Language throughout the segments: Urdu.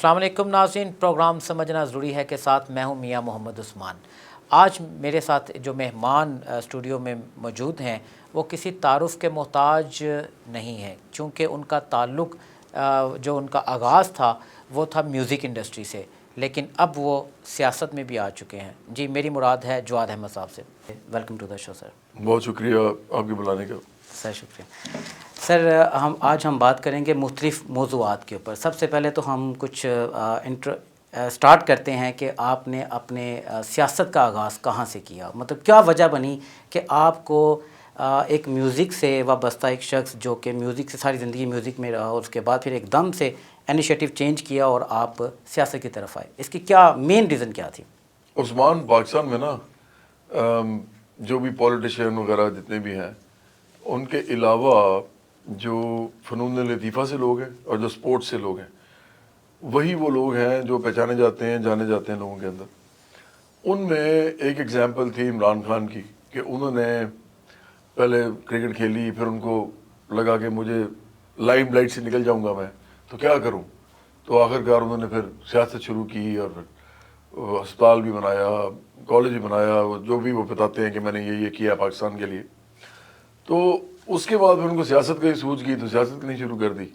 السلام علیکم ناظرین، پروگرام سمجھنا ضروری ہے کے ساتھ میں ہوں میاں محمد عثمان۔ آج میرے ساتھ جو مہمان اسٹوڈیو میں موجود ہیں وہ کسی تعارف کے محتاج نہیں ہیں، چونکہ ان کا تعلق جو ان کا آغاز تھا وہ تھا میوزک انڈسٹری سے، لیکن اب وہ سیاست میں بھی آ چکے ہیں۔ جی، میری مراد ہے جواد احمد صاحب سے۔ ویلکم ٹو دا شو سر۔ بہت شکریہ آپ کے بلانے کا۔ سر شکریہ۔ سر آج ہم بات کریں گے مختلف موضوعات کے اوپر۔ سب سے پہلے تو ہم کچھ سٹارٹ کرتے ہیں کہ آپ نے اپنے سیاست کا آغاز کہاں سے کیا، مطلب کیا وجہ بنی کہ آپ کو ایک میوزک سے وابستہ ایک شخص جو کہ میوزک سے ساری زندگی میوزک میں رہا اور اس کے بعد پھر ایک دم سے انیشیٹو چینج کیا اور آپ سیاست کی طرف آئے، اس کی کیا مین ریزن کیا تھی؟ عثمان، پاکستان میں نا جو بھی پولیٹیشین وغیرہ جتنے بھی ہیں ان کے علاوہ جو فنون لطیفہ سے لوگ ہیں اور جو سپورٹس سے لوگ ہیں وہی وہ لوگ ہیں جو پہچانے جاتے ہیں، جانے جاتے ہیں لوگوں کے اندر۔ ان میں ایک ایگزامپل تھی عمران خان کی کہ انہوں نے پہلے کرکٹ کھیلی، پھر ان کو لگا کہ مجھے لائم لائٹ سے نکل جاؤں گا میں تو کیا کروں، تو آخرکار انہوں نے پھر سیاست شروع کی اور پھر ہسپتال بھی بنایا، کالج بھی بنایا، جو بھی وہ بتاتے ہیں کہ میں نے یہ کیا پاکستان کے لیے۔ تو اس کے بعد پھر ان کو سیاست کا ہی سوچ کی تو سیاست کرنی شروع کر دی۔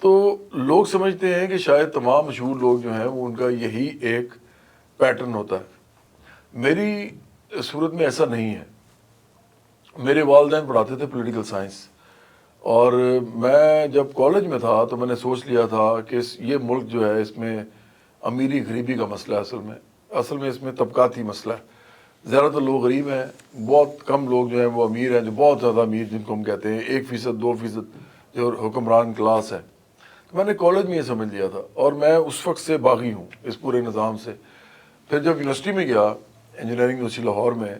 تو لوگ سمجھتے ہیں کہ شاید تمام مشہور لوگ جو ہیں وہ ان کا یہی ایک پیٹرن ہوتا ہے۔ میری صورت میں ایسا نہیں ہے۔ میرے والدین پڑھاتے تھے پولیٹیکل سائنس، اور میں جب کالج میں تھا تو میں نے سوچ لیا تھا کہ یہ ملک جو ہے اس میں امیری غریبی کا مسئلہ ہے، اصل میں اس میں طبقاتی مسئلہ ہے۔ زیادہ تر لوگ غریب ہیں، بہت کم لوگ جو ہیں وہ امیر ہیں، جو بہت زیادہ امیر جن کو ہم کہتے ہیں 1%، 2% جو حکمران کلاس ہے۔ تو میں نے کالج میں یہ سمجھ لیا تھا اور میں اس وقت سے باغی ہوں اس پورے نظام سے۔ پھر جب یونیورسٹی میں گیا، انجینئرنگ یونیورسٹی لاہور میں،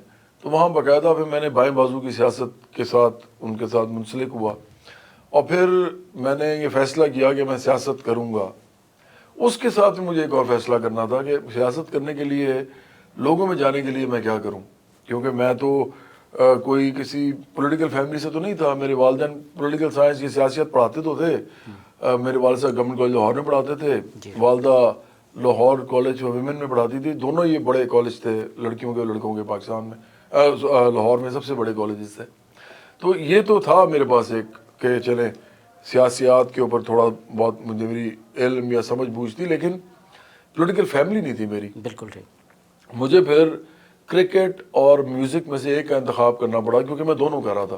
تو وہاں باقاعدہ پھر میں نے بائیں بازو کی سیاست کے ساتھ ان کے ساتھ منسلک ہوا، اور پھر میں نے یہ فیصلہ کیا کہ میں سیاست کروں گا۔ اس کے ساتھ مجھے ایک اور فیصلہ کرنا تھا کہ سیاست کرنے کے لیے، لوگوں میں جانے کے لیے میں کیا کروں، کیونکہ میں تو کوئی کسی پولیٹیکل فیملی سے تو نہیں تھا۔ میرے والدین پولیٹیکل سائنس کی سیاست پڑھاتے تو تھے، میرے والد صاحب گورنمنٹ کالج لاہور میں پڑھاتے تھے، والدہ لاہور کالج ویمن میں پڑھاتی تھی۔ دونوں یہ بڑے کالج تھے لڑکیوں کے اور لڑکوں کے پاکستان میں، لاہور میں سب سے بڑے کالجز تھے۔ تو یہ تو تھا میرے پاس ایک کہ چلیں سیاسیات کے اوپر تھوڑا بہت مجھے میری علم یا سمجھ بوجھ تھی، لیکن پولیٹیکل فیملی نہیں تھی میری۔ بالکل ٹھیک۔ مجھے پھر کرکٹ اور میوزک میں سے ایک کا انتخاب کرنا پڑا، کیونکہ میں دونوں کر رہا تھا۔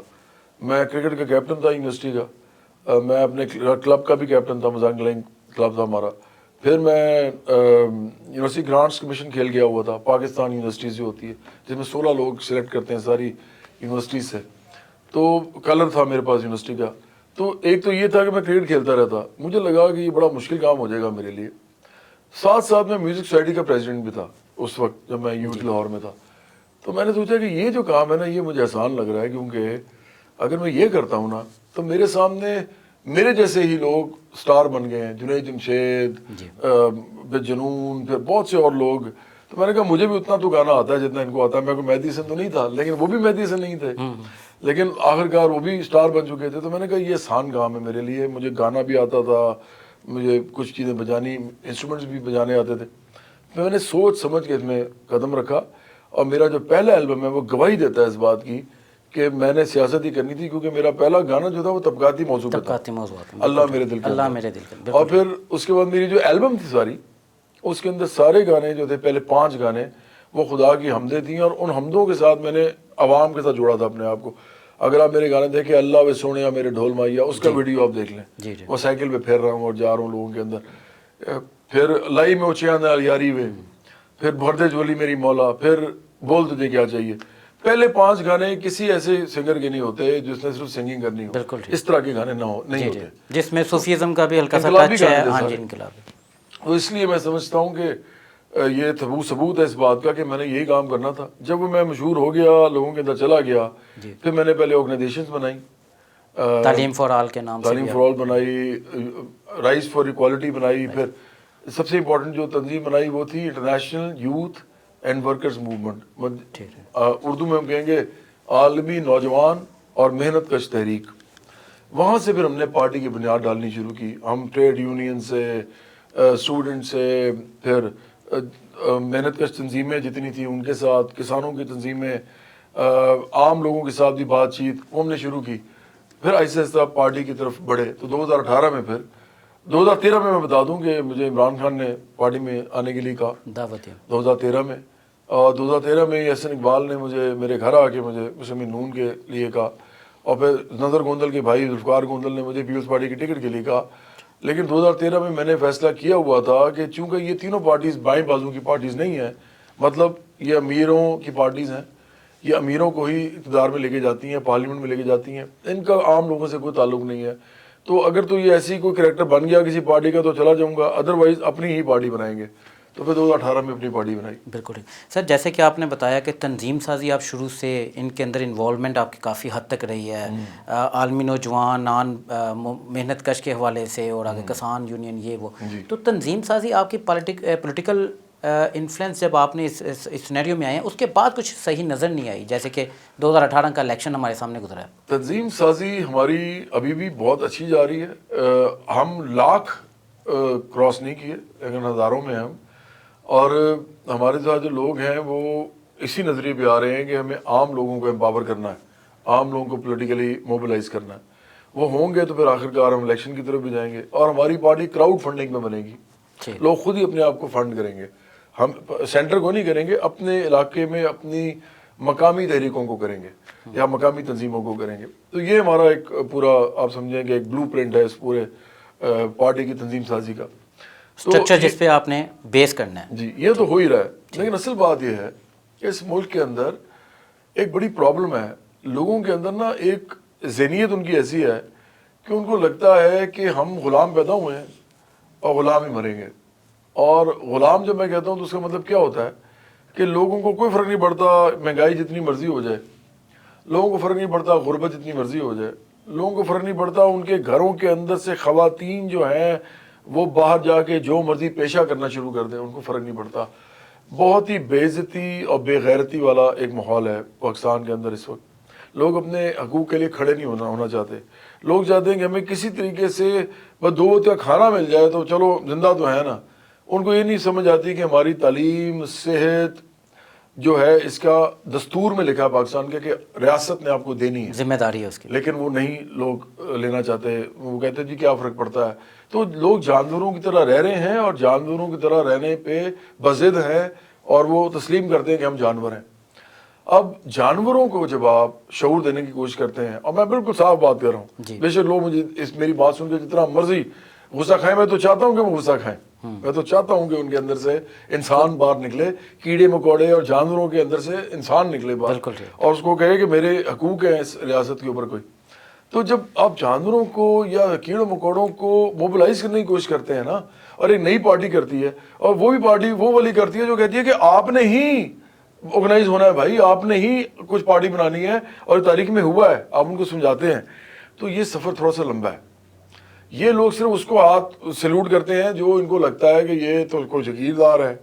میں کرکٹ کا کیپٹن تھا یونیورسٹی کا، میں اپنے کلب کا بھی کیپٹن تھا، مزاق لائن کلب تھا ہمارا۔ پھر میں یونیورسٹی گرانٹس کمیشن کھیل گیا ہوا تھا، پاکستان یونیورسٹی سے ہوتی ہے، جس میں 16 لوگ سلیکٹ کرتے ہیں ساری یونیورسٹی سے۔ تو کلر تھا میرے پاس یونیورسٹی کا۔ تو ایک تو یہ تھا کہ میں کرکٹ کھیلتا رہتا، مجھے لگا کہ یہ بڑا مشکل کام ہو جائے گا میرے لیے۔ ساتھ ساتھ میں میوزک سوسائٹی کا پریزیڈنٹ بھی تھا اس وقت جب میں یوتھ لاہور میں تھا۔ تو میں نے سوچا کہ یہ جو کام ہے نا یہ مجھے آسان لگ رہا ہے، کیونکہ اگر میں یہ کرتا ہوں نا تو میرے سامنے میرے جیسے ہی لوگ سٹار بن گئے ہیں، جنید جمشید، جنون، پھر بہت سے اور لوگ۔ تو میں نے کہا مجھے بھی اتنا تو گانا آتا ہے جتنا ان کو آتا ہے۔ میں کوئی مہدی حسن تو نہیں تھا، لیکن وہ بھی مہدی حسن نہیں تھے، لیکن آخرکار وہ بھی سٹار بن چکے تھے۔ تو میں نے کہا یہ آسان کام ہے میرے لیے، مجھے گانا بھی آتا تھا، مجھے کچھ چیزیں بجانی، انسٹرومنٹس بھی بجانے آتے تھے۔ میں نے سوچ سمجھ کے اس میں قدم رکھا، اور میرا جو پہلا البم ہے وہ گواہی دیتا ہے اس بات کی کہ میں نے سیاست ہی کرنی تھی، کیونکہ میرا پہلا گانا جو تھا وہ طبقاتی موضوع پہ تھا، اللہ میرے دل کے اللہ میرے دل کے۔ اور پھر اس کے بعد میری جو البم تھی ساری، اس کے اندر سارے گانے جو تھے، پہلے 5 گانے وہ خدا کی حمدیں تھیں، اور ان حمدوں کے ساتھ میں نے عوام کے ساتھ جوڑا تھا اپنے آپ کو۔ اگر آپ میرے گانے دیکھیں، اللہ وے سونیا میرے ڈھول مائیا، اس کا ویڈیو آپ دیکھ لیں، وہ سائیکل پہ پھیر رہا ہوں اور جا رہا ہوں لوگوں کے اندر۔ پھر لائی میں اونچیاں نال یاری وے، پھر بھر دے جھولی میری مولا، پھر بول تجھے کیا چاہیے۔ پہلے 5 گانے کسی ایسے سنگر کے نہیں ہوتے جس نے صرف سنگنگ کرنی ہو، اس طرح کے گانے نہیں ہوتے، جس میں صوفیزم کا بھی ہلکا سا ٹچ ہے۔ ہاں جی، انقلابی۔ تو اس لیے میں سمجھتا ہوں کہ یہ ثبوت ہے اس بات کا کہ میں نے یہی کام کرنا تھا۔ جب میں مشہور ہو گیا، لوگوں کے اندر چلا گیا، پھر میں نے پہلے آرگنائزیشنز بنائی، تعلیم فار آل کے نام سے، تعلیم فار آل بنائی، رائز فار ایکوالٹی بنائی، پھر سب سے امپورٹنٹ جو تنظیم بنائی وہ تھی international youth and workers movement, Urdu میں ہم کہیں گے عالمی نوجوان اور محنت کش تحریک۔ وہاں سے پھر ہم نے پارٹی کی بنیاد ڈالنی شروع کی۔ ہم ٹریڈ یونین سے، اسٹوڈنٹ سے، پھر محنت کش تنظیمیں جتنی تھیں ان کے ساتھ، کسانوں کی تنظیمیں، عام لوگوں کے ساتھ بھی بات چیت وہ ہم نے شروع کی. پھر آہستہ آہستہ پارٹی کی طرف بڑھے. تو 2018 میں، پھر 2013 میں بتا دوں کہ مجھے عمران خان نے پارٹی میں آنے کے لیے کہا دعوت 2013 میں. اور 2013 میں حسن اقبال نے مجھے میرے گھر آ کے مجھے مسلم نون کے لیے کہا. اور پھر نظر گوندل کے بھائی ذوالفقار گوندل نے مجھے پیپلز پارٹی کی ٹکٹ کے لیے کہا. لیکن 2013 میں نے فیصلہ کیا ہوا تھا کہ چونکہ یہ تینوں پارٹیز بائیں بازو کی پارٹیز نہیں ہیں، مطلب یہ امیروں کی پارٹیز ہیں، یہ امیروں کو ہی اقتدار میں لے کے جاتی ہیں، پارلیمنٹ میں لے کے جاتی ہیں، ان کا عام لوگوں سے کوئی تعلق نہیں ہے. تو اگر تو یہ ایسی کوئی کریکٹر بن گیا کسی پارٹی کا تو چلا جاؤں گا، ادروائز اپنی ہی پارٹی بنائیں گے. تو پھر 2018 میں اپنی پارٹی بنائی. بالکل سر، جیسے کہ آپ نے بتایا کہ تنظیم سازی آپ شروع سے ان کے اندر انوالومنٹ آپ کی کافی حد تک رہی ہے، عالمی نوجوان محنت کش کے حوالے سے، اور آگے کسان یونین یہ وہ. تو تنظیم سازی آپ کی پولیٹیکل انفلوئنس جب آپ نے اس سینیریو میں آئے ہیں، اس کے بعد کچھ صحیح نظر نہیں آئی، جیسے کہ 2018 کا الیکشن ہمارے سامنے گزرا ہے. تنظیم سازی ہماری ابھی بھی بہت اچھی جا رہی ہے. ہم لاکھ کراس نہیں کیے لیکن ہزاروں میں ہم، اور ہمارے ساتھ جو لوگ ہیں وہ اسی نظریے پہ آ رہے ہیں کہ ہمیں عام لوگوں کو امپاور کرنا ہے، عام لوگوں کو پولیٹیکلی موبلائز کرنا ہے. وہ ہوں گے تو پھر آخرکار ہم الیکشن کی طرف بھی جائیں گے. اور ہماری پارٹی کراؤڈ فنڈنگ میں بنے گی، لوگ خود ہی اپنے آپ کو فنڈ کریں گے. ہم سینٹر کو نہیں کریں گے، اپنے علاقے میں اپنی مقامی تحریکوں کو کریں گے یا مقامی تنظیموں کو کریں گے. تو یہ ہمارا ایک پورا آپ سمجھیں کہ ایک بلو پرنٹ ہے اس پورے پارٹی کی تنظیم سازی کا، اسٹرکچر جس پہ آپ نے بیس کرنا ہے. جی یہ تو ہو ہی رہا ہے. لیکن اصل بات یہ ہے کہ اس ملک کے اندر ایک بڑی پرابلم ہے. لوگوں کے اندر نا ایک ذہنیت ان کی ایسی ہے کہ ان کو لگتا ہے کہ ہم غلام پیدا ہوئے ہیں اور غلام ہی مریں گے. اور غلام جب میں کہتا ہوں تو اس کا مطلب کیا ہوتا ہے کہ لوگوں کو کوئی فرق نہیں پڑتا مہنگائی جتنی مرضی ہو جائے، لوگوں کو فرق نہیں پڑتا غربت جتنی مرضی ہو جائے، لوگوں کو فرق نہیں پڑتا ان کے گھروں کے اندر سے خواتین جو ہیں وہ باہر جا کے جو مرضی پیشہ کرنا شروع کر دیں، ان کو فرق نہیں پڑتا. بہت ہی بے عزتی اور بے غیرتی والا ایک ماحول ہے پاکستان کے اندر اس وقت. لوگ اپنے حقوق کے لیے کھڑے نہیں ہونا چاہتے. لوگ چاہتے ہیں کہ ہمیں کسی طریقے سے بس 2 وقت کا کھانا مل جائے تو چلو زندہ تو ہے نا. ان کو یہ نہیں سمجھ آتی کہ ہماری تعلیم، صحت جو ہے اس کا دستور میں لکھا ہے پاکستان کے کہ ریاست نے آپ کو دینی ہے، ذمہ داری ہے اس کی. لیکن وہ نہیں لوگ لینا چاہتے. وہ کہتے ہیں جی کیا فرق پڑتا ہے. تو لوگ جانوروں کی طرح رہ رہے ہیں اور جانوروں کی طرح رہنے پہ بضد ہیں اور وہ تسلیم کرتے ہیں کہ ہم جانور ہیں. اب جانوروں کو جب آپ شعور دینے کی کوشش کرتے ہیں، اور میں بالکل صاف بات کر رہا ہوں، بے شک لوگ مجھے میری بات سن کے جتنا مرضی غصہ کھائیں، میں تو چاہتا ہوں کہ وہ غصہ کھائیں، میں تو چاہتا ہوں کہ ان کے اندر سے انسان باہر نکلے، کیڑے مکوڑے اور جانوروں کے اندر سے انسان نکلے باہر، اور اس کو کہے کہ میرے حقوق ہیں اس ریاست کے اوپر کوئی. تو جب آپ جانوروں کو یا کیڑوں مکوڑوں کو موبلائز کرنے کی کوشش کرتے ہیں نا، اور ایک نئی پارٹی کرتی ہے، اور وہ بھی پارٹی وہ والی کرتی ہے جو کہتی ہے کہ آپ نے ہی آرگنائز ہونا ہے بھائی، آپ نے ہی کچھ پارٹی بنانی ہے اور تاریخ میں ہوا ہے، آپ ان کو سمجھاتے ہیں. تو یہ سفر تھوڑا سا لمبا ہے. یہ لوگ صرف اس کو ہاتھ سیلوٹ کرتے ہیں جو ان کو لگتا ہے کہ یہ تو کوئی جگیردار ہے،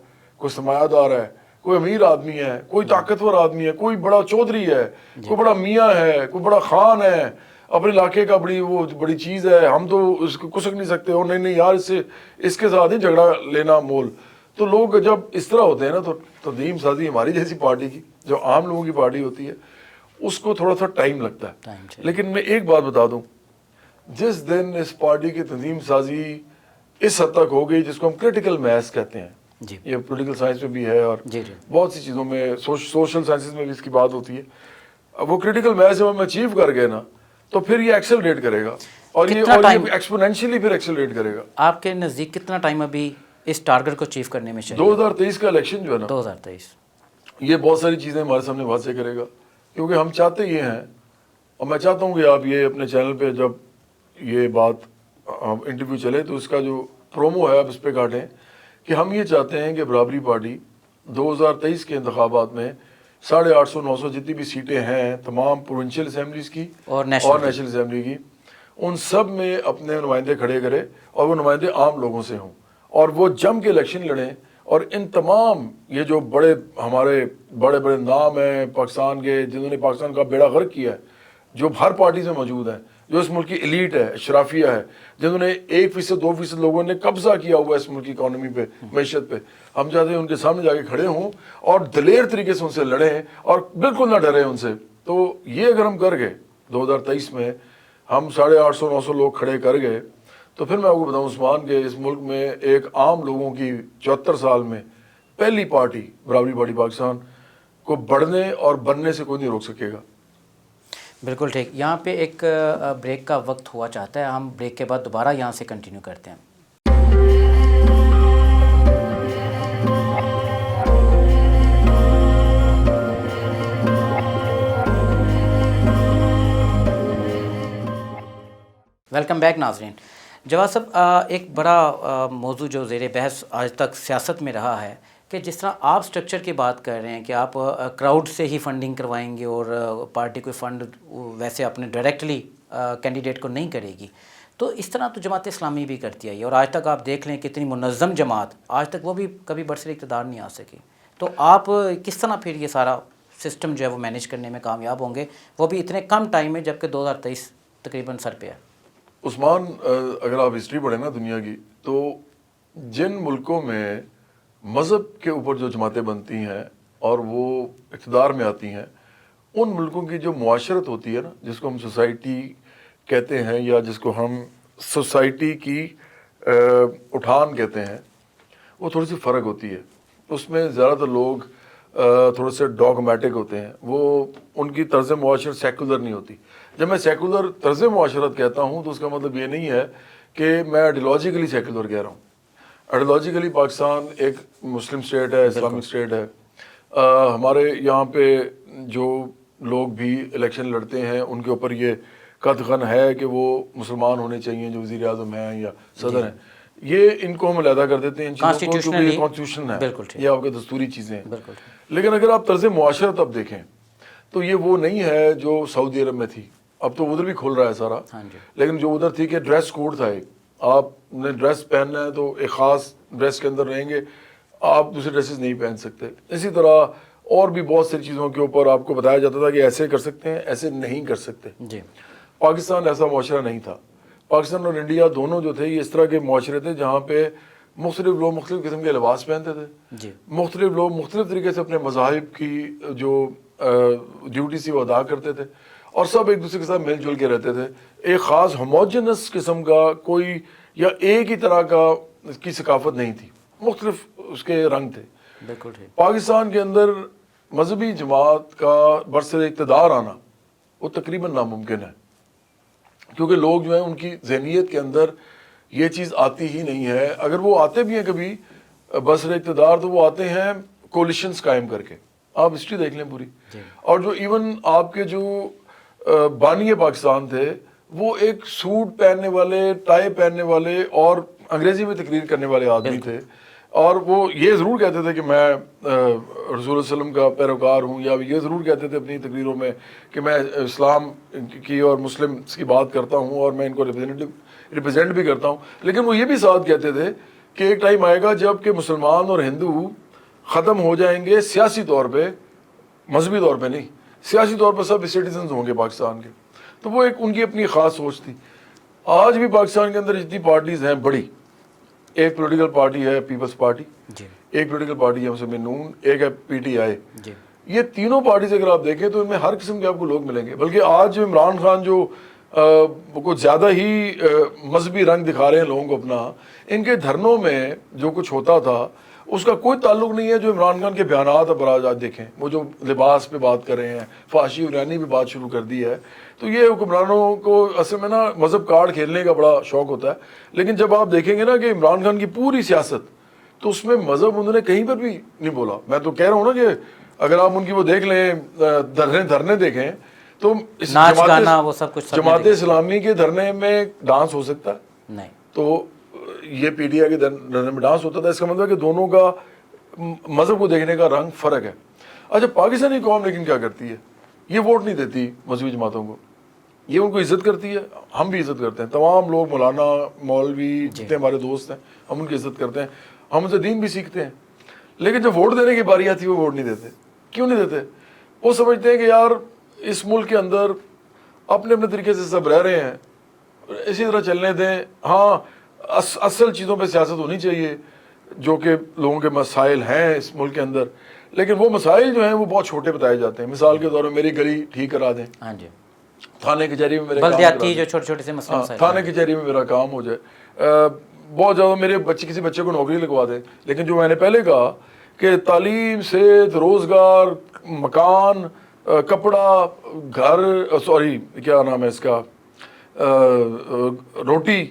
کوئی سرمایہ دار ہے، کوئی امیر آدمی ہے، کوئی طاقتور آدمی ہے، کوئی بڑا چودھری ہے، کوئی بڑا میاں ہے، کوئی بڑا خان ہے، اپنے علاقے کا بڑی چیز ہے، ہم تو اس کو کسک نہیں سکتے. اور نہیں یار اس کے ساتھ ہی جھگڑا لینا مول. تو لوگ جب اس طرح ہوتے ہیں نا تو تنظیم سازی ہماری جیسی پارٹی کی جو عام لوگوں کی پارٹی ہوتی ہے اس کو تھوڑا سا ٹائم لگتا ہے. لیکن میں ایک بات بتا دوں، جس دن اس پارٹی کی تنظیم سازی اس حد تک ہو گئی جس کو ہم کریٹیکل میس کہتے ہیں، یہ پولیٹیکل سائنس میں بھی ہے اور بہت سی چیزوں میں سوشل سائنسز میں بھی اس کی بات ہوتی ہے. وہ کریٹیکل میس جب ہم اچیو کر گئے نا تو پھر یہ ایکسلریٹ کرے گا اور یہ ایکسپونینشلی پھر ایکسلریٹ کرے گا. آپ کے نزدیک کتنا ٹائم ابھی اس ٹارگٹ کو اچیو کرنے میں چاہیے؟ 2023 کا الیکشن جو ہے نا، 2023 یہ بہت ساری چیزیں ہمارے سامنے واضح کرے گا. کیونکہ ہم چاہتے یہ ہیں، اور میں چاہتا ہوں کہ آپ یہ اپنے چینل پہ جب یہ بات انٹرویو چلے تو اس کا جو پرومو ہے آپ اس پہ کاٹیں کہ ہم یہ چاہتے ہیں کہ برابری پارٹی 2023 کے انتخابات میں 850-900 جتنی بھی سیٹیں ہیں تمام پروونشل اسمبلیز کی اور نیشنل اسمبلی کی، ان سب میں اپنے نمائندے کھڑے کرے اور وہ نمائندے عام لوگوں سے ہوں اور وہ جم کے الیکشن لڑیں. اور ان تمام یہ جو ہمارے بڑے بڑے نام ہیں پاکستان کے جنہوں نے پاکستان کا بیڑا غرق کیا ہے، جو ہر پارٹی سے موجود ہیں، جو اس ملک کی ایلیٹ ہے, اشرافیہ ہے, جنہوں نے 1% 2% لوگوں نے قبضہ کیا ہوا ہے اس ملک کی اکانومی پہ, معیشت پہ, ہم چاہتے ہیں ان کے سامنے جا کے کھڑے ہوں اور دلیر طریقے سے ان سے لڑیں اور بالکل نہ ڈریں ان سے. تو یہ اگر ہم کر گئے 2023 میں, ہم 850 900 لوگ کھڑے کر گئے, تو پھر میں آپ کو بتاؤں عثمان کہ اس ملک میں ایک عام لوگوں کی 74 سال میں پہلی پارٹی برابری پارٹی پاکستان کو بڑھنے اور بننے سے کوئی نہیں روک سکے گا. بالکل ٹھیک. یہاں پہ ایک بریک کا وقت ہوا چاہتا ہے, ہم بریک کے بعد دوبارہ یہاں سے کنٹینیو کرتے ہیں. ویلکم بیک ناظرین. جواد صاحب, ایک بڑا موضوع جو زیر بحث آج تک سیاست میں رہا ہے کہ جس طرح آپ سٹرکچر کی بات کر رہے ہیں کہ آپ کراؤڈ سے ہی فنڈنگ کروائیں گے اور پارٹی کوئی فنڈ ویسے اپنے ڈائریکٹلی کینڈیڈیٹ کو نہیں کرے گی, تو اس طرح تو جماعت اسلامی بھی کرتی ہے اور آج تک آپ دیکھ لیں کتنی منظم جماعت, آج تک وہ بھی کبھی برسر اقتدار نہیں آ سکی. تو آپ کس طرح پھر یہ سارا سسٹم جو ہے وہ مینیج کرنے میں کامیاب ہوں گے, وہ بھی اتنے کم ٹائم میں جبکہ 2023 تقریباً سر پہ ہے؟ عثمان, اگر آپ ہسٹری پڑھیں نا دنیا کی, تو جن ملکوں میں مذہب کے اوپر جو جماعتیں بنتی ہیں اور وہ اقتدار میں آتی ہیں, ان ملکوں کی جو معاشرت ہوتی ہے نا, جس کو ہم سوسائٹی کہتے ہیں یا جس کو ہم سوسائٹی کی اٹھان کہتے ہیں, وہ تھوڑی سی فرق ہوتی ہے. اس میں زیادہ تر لوگ تھوڑے سے ڈاگمیٹک ہوتے ہیں, وہ ان کی طرز معاشرت سیکولر نہیں ہوتی. جب میں سیکولر طرز معاشرت کہتا ہوں تو اس کا مطلب یہ نہیں ہے کہ میں آئیڈیالوجیکلی سیکولر کہہ رہا ہوں. آئیڈیالوجیکلی پاکستان ایک مسلم اسٹیٹ ہے, اسلامک اسٹیٹ ہے. ہمارے یہاں پہ جو لوگ بھی الیکشن لڑتے ہیں ان کے اوپر یہ قطعاً ہے کہ وہ مسلمان ہونے چاہیے جو وزیر اعظم ہیں یا صدر ہیں. یہ ان کو ہم علیحدہ کر دیتے ہیں ان چیزوں کو, کیونکہ یہ کانسٹیٹیوشن ہے, یہ آپ کے دستوری چیزیں ہیں. لیکن اگر آپ طرز معاشرت اب دیکھیں تو یہ وہ نہیں ہے جو سعودی عرب میں تھی. اب تو ادھر بھی کھل رہا ہے سارا, لیکن جو ادھر تھی کہ ڈریس کوڈ تھا, ایک آپ نے ڈریس پہننا ہے تو ایک خاص ڈریس کے اندر رہیں گے, آپ دوسرے ڈریسز نہیں پہن سکتے. اسی طرح اور بھی بہت ساری چیزوں کے اوپر آپ کو بتایا جاتا تھا کہ ایسے کر سکتے ہیں, ایسے نہیں کر سکتے. پاکستان ایسا معاشرہ نہیں تھا. پاکستان اور انڈیا دونوں جو تھے یہ اس طرح کے معاشرے تھے جہاں پہ مختلف لوگ مختلف قسم کے لباس پہنتے تھے, مختلف لوگ مختلف طریقے سے اپنے مذاہب کی جو ڈیوٹی سی وہ ادا کرتے تھے, اور سب ایک دوسرے کے ساتھ مل جل کے رہتے تھے. ایک خاص ہوموجنس قسم کا کوئی یا ایک ہی طرح کا کی ثقافت نہیں تھی, مختلف اس کے رنگ تھے. پاکستان کے اندر مذہبی جماعت کا برسر اقتدار آنا وہ تقریباً ناممکن ہے, کیونکہ لوگ جو ہیں ان کی ذہنیت کے اندر یہ چیز آتی ہی نہیں ہے. اگر وہ آتے بھی ہیں کبھی برسر اقتدار تو وہ آتے ہیں کولیشنز قائم کر کے. آپ ہسٹری دیکھ لیں پوری, اور جو ایون آپ کے جو بانی پاکستان تھے وہ ایک سوٹ پہننے والے, ٹائی پہننے والے اور انگریزی میں تقریر کرنے والے آدمی تھے, اور وہ یہ ضرور کہتے تھے کہ میں رسول اللہ علیہ وسلم کا پیروکار ہوں, یا یہ ضرور کہتے تھے اپنی تقریروں میں کہ میں اسلام کی اور مسلم کی بات کرتا ہوں اور میں ان کو ریپرزینٹ بھی کرتا ہوں. لیکن وہ یہ بھی ساتھ کہتے تھے کہ ایک ٹائم آئے گا جب کہ مسلمان اور ہندو ختم ہو جائیں گے سیاسی طور پہ, مذہبی طور پہ نہیں, سیاسی طور پر سب سٹیزنز ہوں گے پاکستان کے. تو وہ ایک ان کی اپنی خاص سوچ تھی. آج بھی پاکستان کے اندر جتنی پارٹیز ہیں بڑی, ایک پولیٹیکل پارٹی ہے پیپلز پارٹی, ایک پولیٹیکل پارٹی ہے مسلم نون, ایک ہے پی ٹی آئی. یہ تینوں پارٹیز اگر آپ دیکھیں تو ان میں ہر قسم کے آپ کو لوگ ملیں گے. بلکہ آج جو عمران خان جو کچھ زیادہ ہی مذہبی رنگ دکھا رہے ہیں لوگوں کو اپنا, ان کے دھرنوں میں جو کچھ ہوتا تھا اس کا کوئی تعلق نہیں ہے جو عمران خان کے بیانات اب آج دیکھیں, وہ جو لباس پہ بات کر رہے ہیں, فحاشی ورانی پہ بات شروع کر دی ہے. تو یہ حکمرانوں کو اصل میں نا مذہب کارڈ کھیلنے کا بڑا شوق ہوتا ہے. لیکن جب آپ دیکھیں گے نا کہ عمران خان کی پوری سیاست, تو اس میں مذہب انہوں نے کہیں پر بھی نہیں بولا. میں تو کہہ رہا ہوں نا کہ اگر آپ ان کی وہ دیکھ لیں دھرنے دیکھیں تو جماعت اسلامی کے دھرنے میں ڈانس ہو سکتا ہے نہیں, تو یہ پی ٹی آئی کے دھرنے میں ڈانس ہوتا تھا. اس کا مطلب ہے کہ دونوں کا مذہب کو دیکھنے کا رنگ فرق ہے. اچھا, پاکستانی قوم لیکن کیا کرتی ہے, یہ ووٹ نہیں دیتی مذہبی جماعتوں کو, یہ ان کو عزت کرتی ہے. ہم بھی عزت کرتے ہیں, تمام لوگ مولانا مولوی جتنے ہمارے دوست ہیں ہم ان کی عزت کرتے ہیں, ہم ان سے دین بھی سیکھتے ہیں. لیکن جب ووٹ دینے کی باری آتی ہے وہ ووٹ نہیں دیتے. کیوں نہیں دیتے؟ وہ سمجھتے ہیں کہ یار اس ملک کے اندر اپنے اپنے طریقے سے سب رہ رہے ہیں, اسی طرح چلنے دیں. ہاں اصل چیزوں پہ سیاست ہونی چاہیے جو کہ لوگوں کے مسائل ہیں اس ملک کے اندر, لیکن وہ مسائل جو ہیں وہ بہت چھوٹے بتائے جاتے ہیں. مثال کے طور پر میری گلی ٹھیک کرا دیں, ہاں جی, تھانے کچہری میں میرے کام بلدیاتی جو چھوٹے چھوٹے سے مسئلے, تھانے کچہری میں میرا کام ہو جائے. بہت زیادہ میرے کسی بچے کو نوکری لگوا دیں. لیکن جو میں نے پہلے کہا کہ تعلیم, صحت, روزگار, مکان, کپڑا, گھر, سوری کیا نام ہے اس کا, روٹی,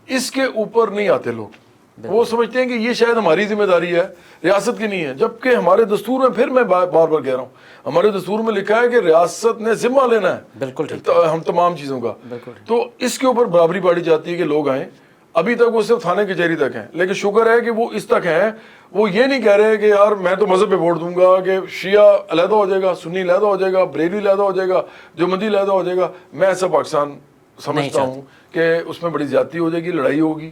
اس کے اوپر نہیں آتے لوگ. وہ سمجھتے ہیں کہ یہ شاید ہماری ذمہ داری ہے, ریاست کی نہیں ہے. جبکہ ہمارے دستور میں, پھر میں بار بار کہہ رہا ہوں, ہمارے دستور میں لکھا ہے کہ ریاست نے ذمہ لینا ہے بالکل ہم تمام چیزوں کا. تو اس کے اوپر برابری بانٹی جاتی ہے کہ لوگ آئیں. ابھی تک وہ صرف تھانے کچہری تک ہیں, لیکن شکر ہے کہ وہ اس تک ہیں. وہ یہ نہیں کہہ رہے کہ یار میں تو مذہب پہ ووٹ دوں گا کہ شیعہ علیحدہ ہو جائے گا, سنی علیحدہ ہو جائے گا, بریلوی علیحدہ ہو جائے گا, دیوبندی علیحدہ ہو جائے گا. میں ایسا پاکستان سمجھتا ہوں کہ اس میں بڑی زیادتی ہو جائے گی, لڑائی ہوگی.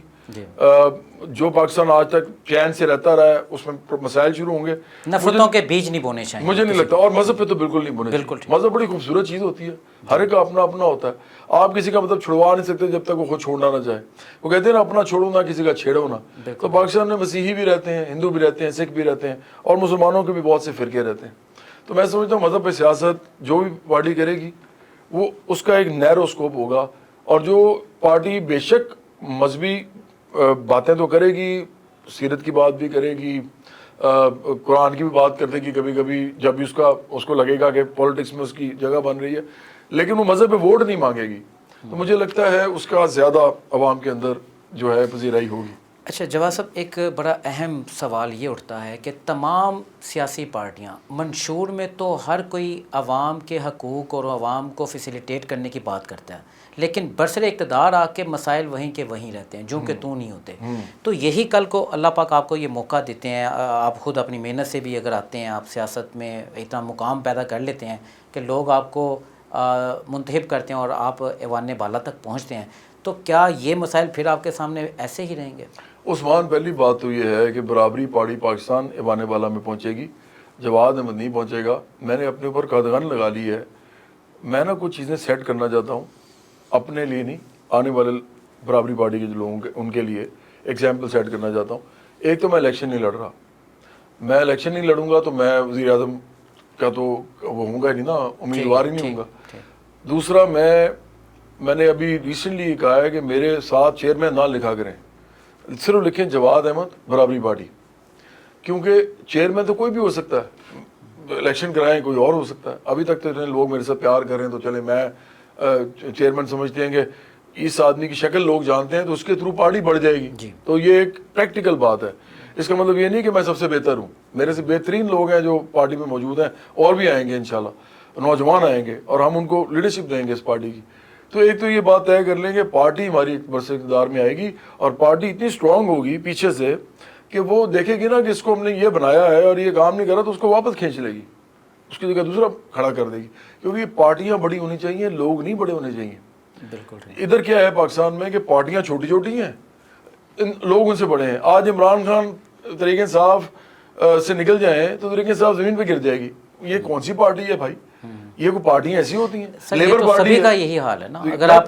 جو پاکستان آج تک چین سے رہتا رہا ہے اس میں مسائل شروع ہوں گے. نفرتوں کے بیج نہیں بونے چاہیے, مجھے نہیں لگتا. اور مذہب پہ تو بالکل نہیں بونے چاہیے. مذہب بڑی خوبصورت چیز ہوتی ہے, ہر ایک کا اپنا اپنا ہوتا ہے. آپ کسی کا مطلب چھڑوا نہیں سکتے جب تک وہ خود چھوڑنا نہ چاہے. وہ کہتے ہیں نا اپنا چھوڑو نہ کسی کا چھیڑو نہ. تو پاکستان میں مسیحی بھی رہتے ہیں, ہندو بھی رہتے ہیں, سکھ بھی رہتے ہیں, اور مسلمانوں کے بھی بہت سے فرقے رہتے ہیں. تو میں سمجھتا ہوں مذہب پہ سیاست جو بھی پارٹی کرے گی وہ اس کا ایک نیرو اسکوپ ہوگا. اور جو پارٹی بے شک مذہبی باتیں تو کرے گی, سیرت کی بات بھی کرے گی, قرآن کی بھی بات کرتے گی کبھی کبھی جب بھی اس کو لگے گا کہ پولیٹکس میں اس کی جگہ بن رہی ہے, لیکن وہ مذہب پہ ووٹ نہیں مانگے گی. تو مجھے لگتا ہے اس کا زیادہ عوام کے اندر جو ہے پذیرائی ہوگی. اچھا جواد صاحب, ایک بڑا اہم سوال یہ اٹھتا ہے کہ تمام سیاسی پارٹیاں منشور میں تو ہر کوئی عوام کے حقوق اور عوام کو فیسیلیٹیٹ کرنے کی بات کرتا ہے, لیکن برسر اقتدار آ کے مسائل وہیں کے وہیں رہتے ہیں, جو کہ تو نہیں ہوتے. تو یہی کل کو اللہ پاک آپ کو یہ موقع دیتے ہیں, آپ خود اپنی محنت سے بھی اگر آتے ہیں, آپ سیاست میں اتنا مقام پیدا کر لیتے ہیں کہ لوگ آپ کو منتخب کرتے ہیں اور آپ ایوان بالا تک پہنچتے ہیں, تو کیا یہ مسائل پھر آپ کے سامنے ایسے ہی رہیں گے؟ عثمان, پہلی بات تو یہ ہے کہ برابری پارٹی پاکستان ایوان بالا میں پہنچے گی, جواد احمد نہیں پہنچے گا. میں نے اپنے اوپر قدغن لگا لی ہے. میں نا کچھ چیزیں سیٹ کرنا چاہتا ہوں اپنے لیے نہیں, آنے والے برابری پارٹی کے جو لوگوں کے ان کے لیے ایگزامپل سیٹ کرنا چاہتا ہوں. ایک تو میں الیکشن نہیں لڑ رہا. میں الیکشن نہیں لڑوں گا تو میں وزیر اعظم کا تو وہ ہوں گا نہیں نا, امیدوار ہی نہیں ہوں گا. دوسرا میں نے ابھی ریسنٹلی یہ کہا ہے کہ میرے ساتھ چیئرمین نہ لکھا کریں, صرف لکھیں جواد احمد برابری پارٹی, کیونکہ چیئرمین تو کوئی بھی ہو سکتا ہے, الیکشن کرائیں کوئی اور ہو سکتا ہے. ابھی تک تو لوگ میرے ساتھ پیار کر رہے ہیں تو چلے میں چیئرمین سمجھتے ہیں کہ اس آدمی کی شکل لوگ جانتے ہیں تو اس کے تھرو پارٹی بڑھ جائے گی. تو یہ ایک پریکٹیکل بات ہے. اس کا مطلب یہ نہیں کہ میں سب سے بہتر ہوں, میرے سے بہترین لوگ ہیں جو پارٹی میں موجود ہیں, اور بھی آئیں گے انشاءاللہ, نوجوان آئیں گے اور ہم ان کو لیڈرشپ دیں گے اس پارٹی کی. تو ایک تو یہ بات طے کر لیں کہ پارٹی ہماری برسر اقتدار میں آئے گی, اور پارٹی اتنی اسٹرانگ ہوگی پیچھے سے کہ وہ دیکھے گی نا کہ اس کو ہم نے یہ بنایا ہے اور یہ کام نہیں کرا تو اس کو واپس کھینچ لے گی, اس کی جگہ دوسرا کھڑا کر دے گی. کیونکہ یہ پارٹیاں بڑی ہونی چاہیے, لوگ نہیں بڑے ہونے چاہیے. بالکل ادھر کیا ہے پاکستان میں کہ پارٹیاں چھوٹی چھوٹی ہیں, لوگ ان سے بڑے ہیں. آج عمران خان طریق انصاف سے نکل جائیں تو طریق انصاف زمین پہ گر جائے گی. یہ کون سی پارٹی ہے بھائی؟ یہ کوئی پارٹیاں ایسی ہوتی ہیں؟ لیبر پارٹی سبھی کا یہی حال ہے نا. اگر آپ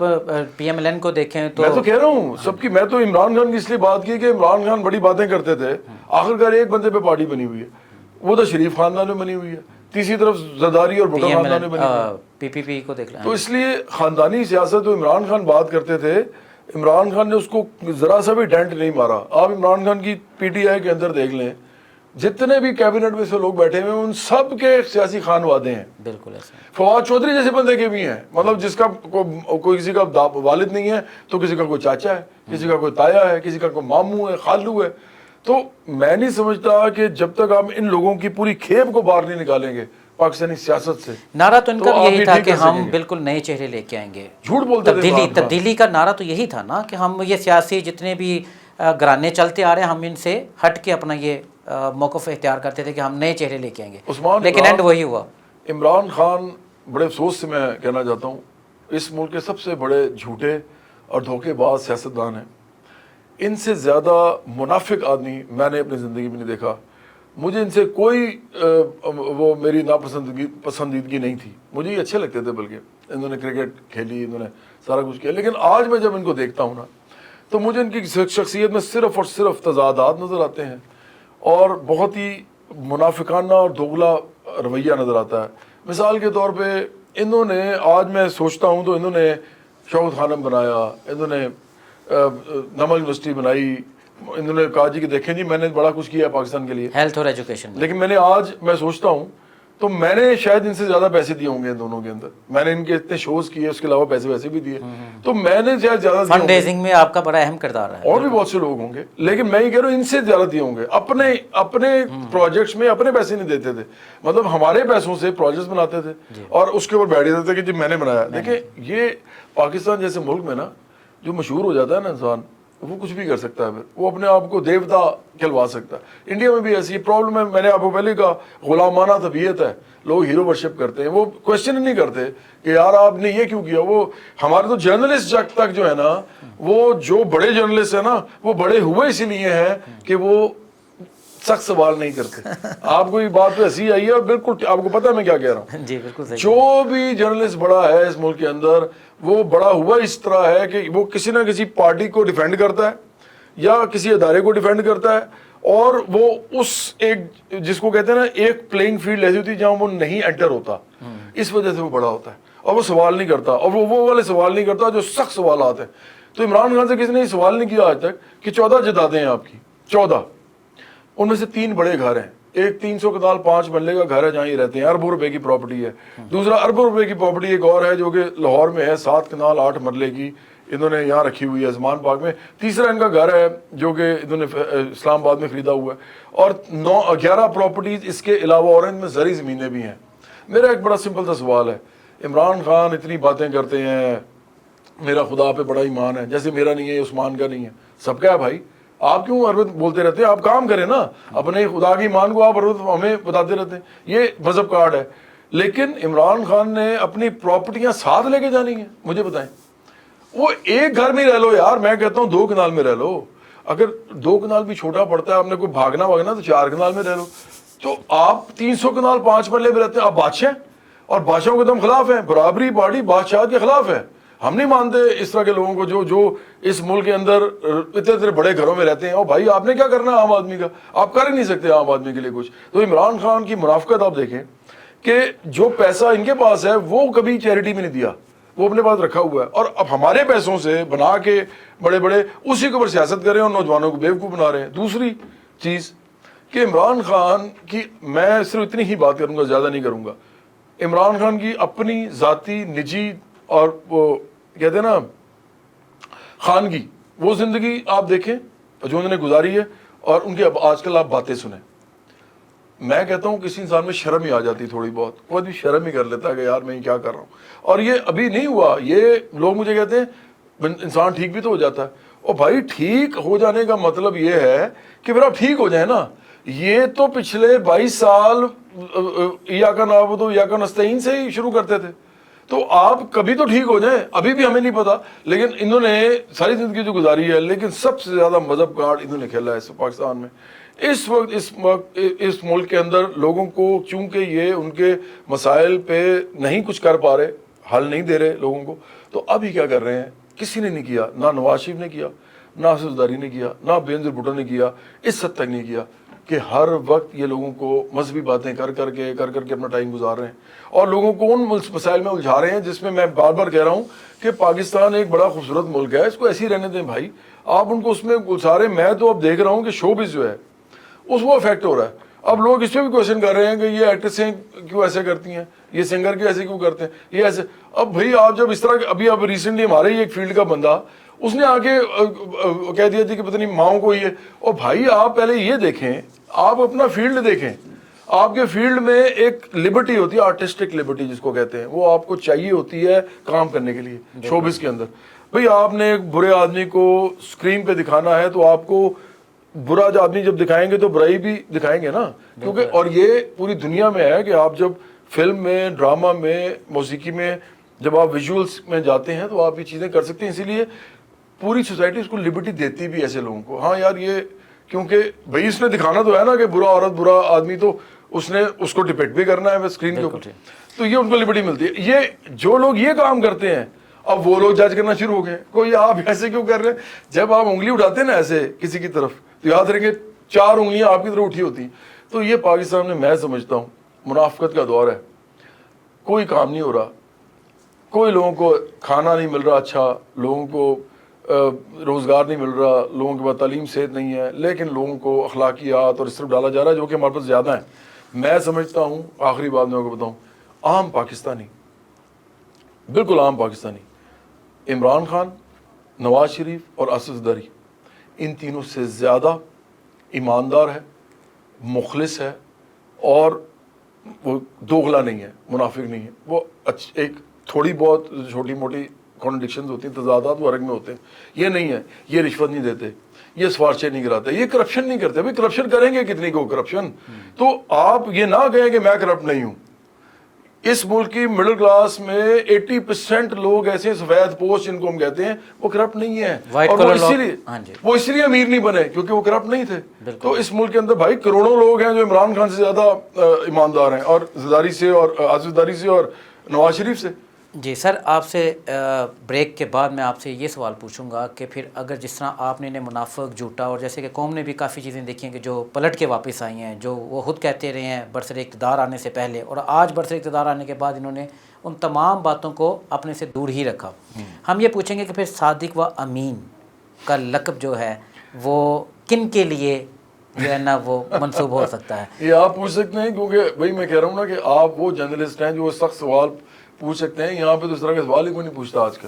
پی ایم ایل این کو دیکھیں تو میں تو کہہ رہا ہوں سب کی, میں تو عمران خان کی اس لیے بات کی کہ عمران خان بڑی باتیں کرتے تھے, آخرکار ایک بندے پہ پارٹی بنی ہوئی ہے, وہ تو شریف خاندان میں بنی ہوئی ہے. تیسری طرف زرداری اور بھٹو خاندان میں بنی ہوئی ہے, پی پی پی کو دیکھ لیں. تو اس لیے خاندانی سیاست جو عمران خان بات کرتے تھے, عمران خان نے اس کو ذرا سا بھی ڈینٹ نہیں مارا. آپ عمران خان کی پی ٹی آئی کے اندر دیکھ لیں, جتنے بھی کیبنٹ میں سے لوگ بیٹھے ہوئے ہیں ان سب کے سیاسی خانوادے ہیں. بالکل ایسا. فواد چودھری جیسے بندے کے بھی ہیں, مطلب جس کا کوئی کسی کا والد نہیں ہے تو کسی کا کوئی چاچا ہے, کسی کا کوئی تایا ہے, کسی کا کوئی ماموں ہے, خالو ہے. تو میں نہیں سمجھتا کہ جب تک آپ ان لوگوں کی پوری کھیپ کو باہر نہیں نکالیں گے پاکستانی سیاست سے. نعرہ تو ان کا یہی تھا کہ ہم بالکل نئے چہرے لے کے آئیں گے. جھوٹ بولتے تھے. تبدیلی کا نعرہ تو یہی تھا نا کہ ہم یہ سیاسی جتنے بھی گھرانے چلتے آ رہے ہیں ہم ان سے ہٹ کے اپنا یہ موقف اختیار کرتے تھے کہ ہم نئے چہرے لے کے آئیں گے. لیکن اینڈ وہی ہوا. عمران خان بڑے افسوس سے میں کہنا چاہتا ہوں اس ملک کے سب سے بڑے جھوٹے اور دھوکے باز سیاستدان ہیں. ان سے زیادہ منافق آدمی میں نے اپنی زندگی میں نہیں دیکھا. مجھے ان سے کوئی وہ میری پسندیدگی نہیں تھی, مجھے یہ اچھے لگتے تھے. بلکہ انہوں نے کرکٹ کھیلی, انہوں نے سارا کچھ کیا, لیکن آج میں جب ان کو دیکھتا ہوں نا تو مجھے ان کی شخصیت میں صرف اور صرف تضادات نظر آتے ہیں اور بہت ہی منافقانہ اور دوغلا رویہ نظر آتا ہے. مثال کے طور پہ انہوں نے, آج میں سوچتا ہوں تو انہوں نے شوکت خانم بنایا, انہوں نے نمک یونیورسٹی بنائی, انہوں نے کہا جی کہ دیکھیں جی میں نے بڑا کچھ کیا ہے پاکستان کے لیے, ہیلتھ اور ایجوکیشن. لیکن میں سوچتا ہوں تو میں نے شاید ان سے زیادہ پیسے دیے ہوں گے ان دونوں کے اندر. میں نے ان کے اتنے شوز کیے, اس کے علاوہ پیسے ویسے بھی دیے, تو میں نے شاید زیادہ دیے فنڈ ریزنگ میں آپ کا بڑا اہم کردار ہے. اور بھی بہت سے لوگ ہوں گے, لیکن میں یہ کہہ رہا ہوں ان سے زیادہ دیے ہوں گے. اپنے پروجیکٹس میں اپنے پیسے نہیں دیتے تھے, مطلب ہمارے پیسوں سے پروجیکٹس بناتے تھے اور اس کے اوپر بیٹھ جاتے تھے کہ جی میں نے بنایا. دیکھیں یہ پاکستان جیسے ملک میں نا جو مشہور ہو جاتا ہے نا انسان, وہ کچھ بھی کر سکتا ہے, پھر وہ اپنے آپ کو دیوتا کہلوا سکتا ہے. انڈیا میں بھی ایسی پرابلم ہے, میں نے آپ کو پہلے کہا غلامانہ طبیعت ہے, لوگ ہیرو ورشپ کرتے ہیں, وہ کوشچن نہیں کرتے کہ یار آپ نے یہ کیوں کیا. وہ ہمارے تو جرنلسٹ تک جو ہے نا, وہ جو بڑے جرنلسٹ ہیں نا وہ بڑے ہوئے اسی لیے ہیں کہ وہ سخت سوال نہیں کرتے. آپ کو یہ بات تو ایسی آئی ہے اور بالکل آپ کو پتا ہے میں کیا کہہ رہا ہوں. جی بالکل صحیح. جو بھی جرنلسٹ بڑا ہے اس ملک کے اندر وہ بڑا ہوا اس طرح ہے کہ وہ کسی نہ کسی پارٹی کو ڈیفینڈ کرتا ہے یا کسی ادارے کو ڈیفینڈ کرتا ہے, اور وہ اس ایک جس کو کہتے ہیں نا ایک پلینگ فیلڈ ایسی ہوتی ہے جہاں وہ نہیں انٹر ہوتا, اس وجہ سے وہ بڑا ہوتا ہے اور وہ سوال نہیں کرتا, اور وہ والے سوال نہیں کرتا جو سخت سوالات ہیں. تو عمران خان سے کسی نے یہ سوال نہیں کیا آج تک کہ 14 جدادیں ہیں آپ کی, 14 ان میں سے 3 بڑے گھر ہیں. ایک 300 کنال 5 مرلے کا گھر ہے جہاں یہ رہتے ہیں, اربوں روپے کی پراپرٹی ہے. دوسرا اربوں روپے کی پراپرٹی ایک اور ہے جو کہ لاہور میں ہے, 7 کنال 8 مرلے کی, انہوں نے یہاں رکھی ہوئی ہے عثمان پارک میں. تیسرا ان کا گھر ہے جو کہ انہوں نے اسلام آباد میں خریدا ہوا ہے, اور 11 پراپرٹیز اس کے علاوہ اور ان میں زرعی زمینیں بھی ہیں. میرا ایک بڑا سمپل سا سوال ہے, عمران خان اتنی باتیں کرتے ہیں میرا خدا پہ بڑا ایمان ہے, جیسے میرا نہیں ہے عثمان کا نہیں ہے, سب کا ہے بھائی. آپ کیوں ہر وقت بولتے رہتے ہیں؟ آپ کام کریں نا, اپنے خدا کی ایمان کو آپ ہر وقت ہمیں بتاتے رہتے ہیں. یہ مذہب کارڈ ہے. لیکن عمران خان نے اپنی پراپرٹیاں ساتھ لے کے جانی ہیں. مجھے بتائیں, وہ ایک گھر میں رہ لو یار, میں کہتا ہوں 2 کنال میں رہ لو. اگر 2 کنال بھی چھوٹا پڑتا ہے, آپ نے کوئی بھاگنا تو 4 کنال میں رہ لو. تو آپ 300 کنال 5 مرلے میں رہتے ہیں, آپ بادشاہ ہیں اور بادشاہوں کے تو ہم خلاف ہیں. برابری پارٹی بادشاہ کے خلاف ہے. ہم نہیں مانتے اس طرح کے لوگوں کو جو اس ملک کے اندر اتنے بڑے گھروں میں رہتے ہیں. اور بھائی آپ نے کیا کرنا ہے عام آدمی کا, آپ کر ہی نہیں سکتے عام آدمی کے لیے کچھ. تو عمران خان کی منافقت آپ دیکھیں کہ جو پیسہ ان کے پاس ہے وہ کبھی چیریٹی میں نہیں دیا, وہ اپنے پاس رکھا ہوا ہے, اور اب ہمارے پیسوں سے بنا کے بڑے بڑے اسی کے اوپر سیاست کر رہے ہیں اور نوجوانوں کو بیوقوف بنا رہے ہیں. دوسری چیز کہ عمران خان کی, میں صرف اتنی ہی بات کروں گا, زیادہ نہیں کروں گا. عمران خان کی اپنی ذاتی نجی اور وہ کہتے ہیں نا خانگی, وہ زندگی آپ دیکھیں جو انہوں نے گزاری ہے, اور ان کی اب آج کل آپ باتیں سنیں. میں کہتا ہوں کسی انسان میں شرم ہی آ جاتی تھوڑی بہت, وہ بھی شرم ہی کر لیتا ہے کہ یار میں کیا کر رہا ہوں. اور یہ ابھی نہیں ہوا, یہ لوگ مجھے کہتے ہیں انسان ٹھیک بھی تو ہو جاتا ہے. اور بھائی ٹھیک ہو جانے کا مطلب یہ ہے کہ پھر آپ ٹھیک ہو جائیں نا. یہ تو پچھلے 22 سال ایاک نعبد و ایاک نستعین سے ہی شروع کرتے تھے, تو آپ کبھی تو ٹھیک ہو جائیں. ابھی بھی ہمیں نہیں پتا, لیکن انہوں نے ساری زندگی جو گزاری ہے, لیکن سب سے زیادہ مذہب کارڈ انہوں نے کھیلا ہے اس پاکستان میں. اس وقت اس ملک کے اندر لوگوں کو, چونکہ یہ ان کے مسائل پہ نہیں کچھ کر پا رہے, حل نہیں دے رہے لوگوں کو, تو اب ہی کیا کر رہے ہیں, کسی نے نہیں کیا, نہ نواز شریف نے کیا, نہ اسد زرداری نے کیا, نہ بینظیر بھٹو نے کیا, اس حد تک نہیں کیا کہ ہر وقت یہ لوگوں کو مذہبی باتیں کر کر کے اپنا ٹائم گزار رہے ہیں, اور لوگوں کو ان مسائل میں الجھا رہے ہیں جس میں بار بار کہہ رہا ہوں کہ پاکستان ایک بڑا خوبصورت ملک ہے, اس کو ایسے ہی رہنے دیں بھائی. آپ ان کو اس میں الجھا. میں تو اب دیکھ رہا ہوں کہ شوبز جو ہے اس وہ افیکٹ ہو رہا ہے. اب لوگ اس پہ بھی کوشچن کر رہے ہیں کہ یہ ایکٹریسیں کیوں ایسے کرتی ہیں, یہ سنگر کیوں ایسے کیوں کرتے ہیں, یہ ایسے. اب بھائی آپ جب اس طرح, اب ریسنٹلی ہمارے ہی ایک فیلڈ کا بندہ, اس نے آ کے کہہ دیا تھی کہ پتہ نہیں ماؤں کو یہ. اور بھائی آپ پہلے یہ دیکھیں, آپ اپنا فیلڈ دیکھیں. آپ کے فیلڈ میں ایک لبرٹی ہوتی ہے, آرٹسٹک لبرٹی جس کو کہتے ہیں, وہ آپ کو چاہیے ہوتی ہے کام کرنے کے لیے شوبز کے اندر. بھئی آپ نے ایک برے آدمی کو اسکرین پہ دکھانا ہے تو آپ کو برا آدمی جب دکھائیں گے تو برائی بھی دکھائیں گے نا, کیونکہ اور یہ پوری دنیا میں ہے کہ آپ جب فلم میں, ڈرامہ میں, موسیقی میں, جب آپ ویژولس میں جاتے ہیں تو آپ یہ چیزیں کر سکتے ہیں. اسی لیے پوری سوسائٹی اس کو لبرٹی دیتی بھی ایسے لوگوں کو. ہاں یار یہ کیونکہ بھائی اس نے دکھانا تو ہے نا کہ برا عورت برا آدمی, تو اس نے اس کو ڈپیکٹ بھی کرنا ہے اسکرین کے اوپر, تو یہ ان کو لبرٹی ملتی ہے. یہ جو لوگ یہ کام کرتے ہیں اب وہ لوگ جج کرنا شروع ہو گئے, کوئی آپ ایسے کیوں کر رہے ہیں. جب آپ انگلی اٹھاتے ہیں نا ایسے کسی کی طرف تو یاد رکھیں 4 انگلیاں آپ کی طرف اٹھی ہوتی. تو یہ پاکستان میں سمجھتا ہوں منافقت کا دور ہے, کوئی کام نہیں ہو رہا, کوئی لوگوں کو کھانا نہیں مل رہا اچھا, لوگوں کو روزگار نہیں مل رہا, لوگوں کے پاس تعلیم صحت نہیں ہے, لیکن لوگوں کو اخلاقیات اور اس طرف ڈالا جا رہا ہے جو کہ ہمارے پاس زیادہ ہیں. میں سمجھتا ہوں آخری بات میں آپ کو بتاؤں, عام پاکستانی, بالکل عام پاکستانی, عمران خان, نواز شریف اور اسد زرداری, ان تینوں سے زیادہ ایماندار ہے, مخلص ہے, اور وہ دوغلا نہیں ہے, منافق نہیں ہے. وہ ایک تھوڑی بہت چھوٹی موٹی کانٹرڈکشنز ہوتی ہیں, تضادات ورگ میں ہوتے ہیں, یہ نہیں ہے. یہ رشوت نہیں دیتے, یہ سفارشیں نہیں کراتے, یہ کرپشن نہیں کرتے. بھائی کرپشن کریں گے کتنی کو کرپشن, تو آپ یہ نہ کہیں کہ میں کرپٹ نہیں ہوں. اس ملک کی مڈل کلاس میں 80% لوگ ایسے سفید پوسٹ جن کو ہم کہتے ہیں وہ کرپٹ نہیں ہیں, اور وہ اسی لیے امیر نہیں بنے کیونکہ وہ کرپٹ نہیں تھے. تو اس ملک کے اندر بھائی کروڑوں لوگ ہیں جو عمران خان سے زیادہ ایماندار ہیں, اور زرداری سے اور آصف زرداری سے اور نواز شریف سے. جی سر, آپ سے بریک کے بعد میں آپ سے یہ سوال پوچھوں گا کہ پھر اگر جس طرح آپ نے منافق, جھوٹا, اور جیسے کہ قوم نے بھی کافی چیزیں دیکھی ہیں کہ جو پلٹ کے واپس آئی ہیں, جو وہ خود کہتے رہے ہیں برسر اقتدار آنے سے پہلے, اور آج برسر اقتدار آنے کے بعد انہوں نے ان تمام باتوں کو اپنے سے دور ہی رکھا. ہم یہ پوچھیں گے کہ پھر صادق و امین کا لقب جو ہے وہ کن کے لیے جو ہے نا وہ منسوب ہو سکتا ہے؟ یہ آپ پوچھ سکتے ہیں, کیونکہ بھائی میں کہہ رہا ہوں نا کہ آپ وہ جرنلسٹ ہیں جو سخت سوال پوچھ سکتے ہیں. یہاں پہ تو اس طرح کا سوال ہی کوئی نہیں پوچھتا آج کل.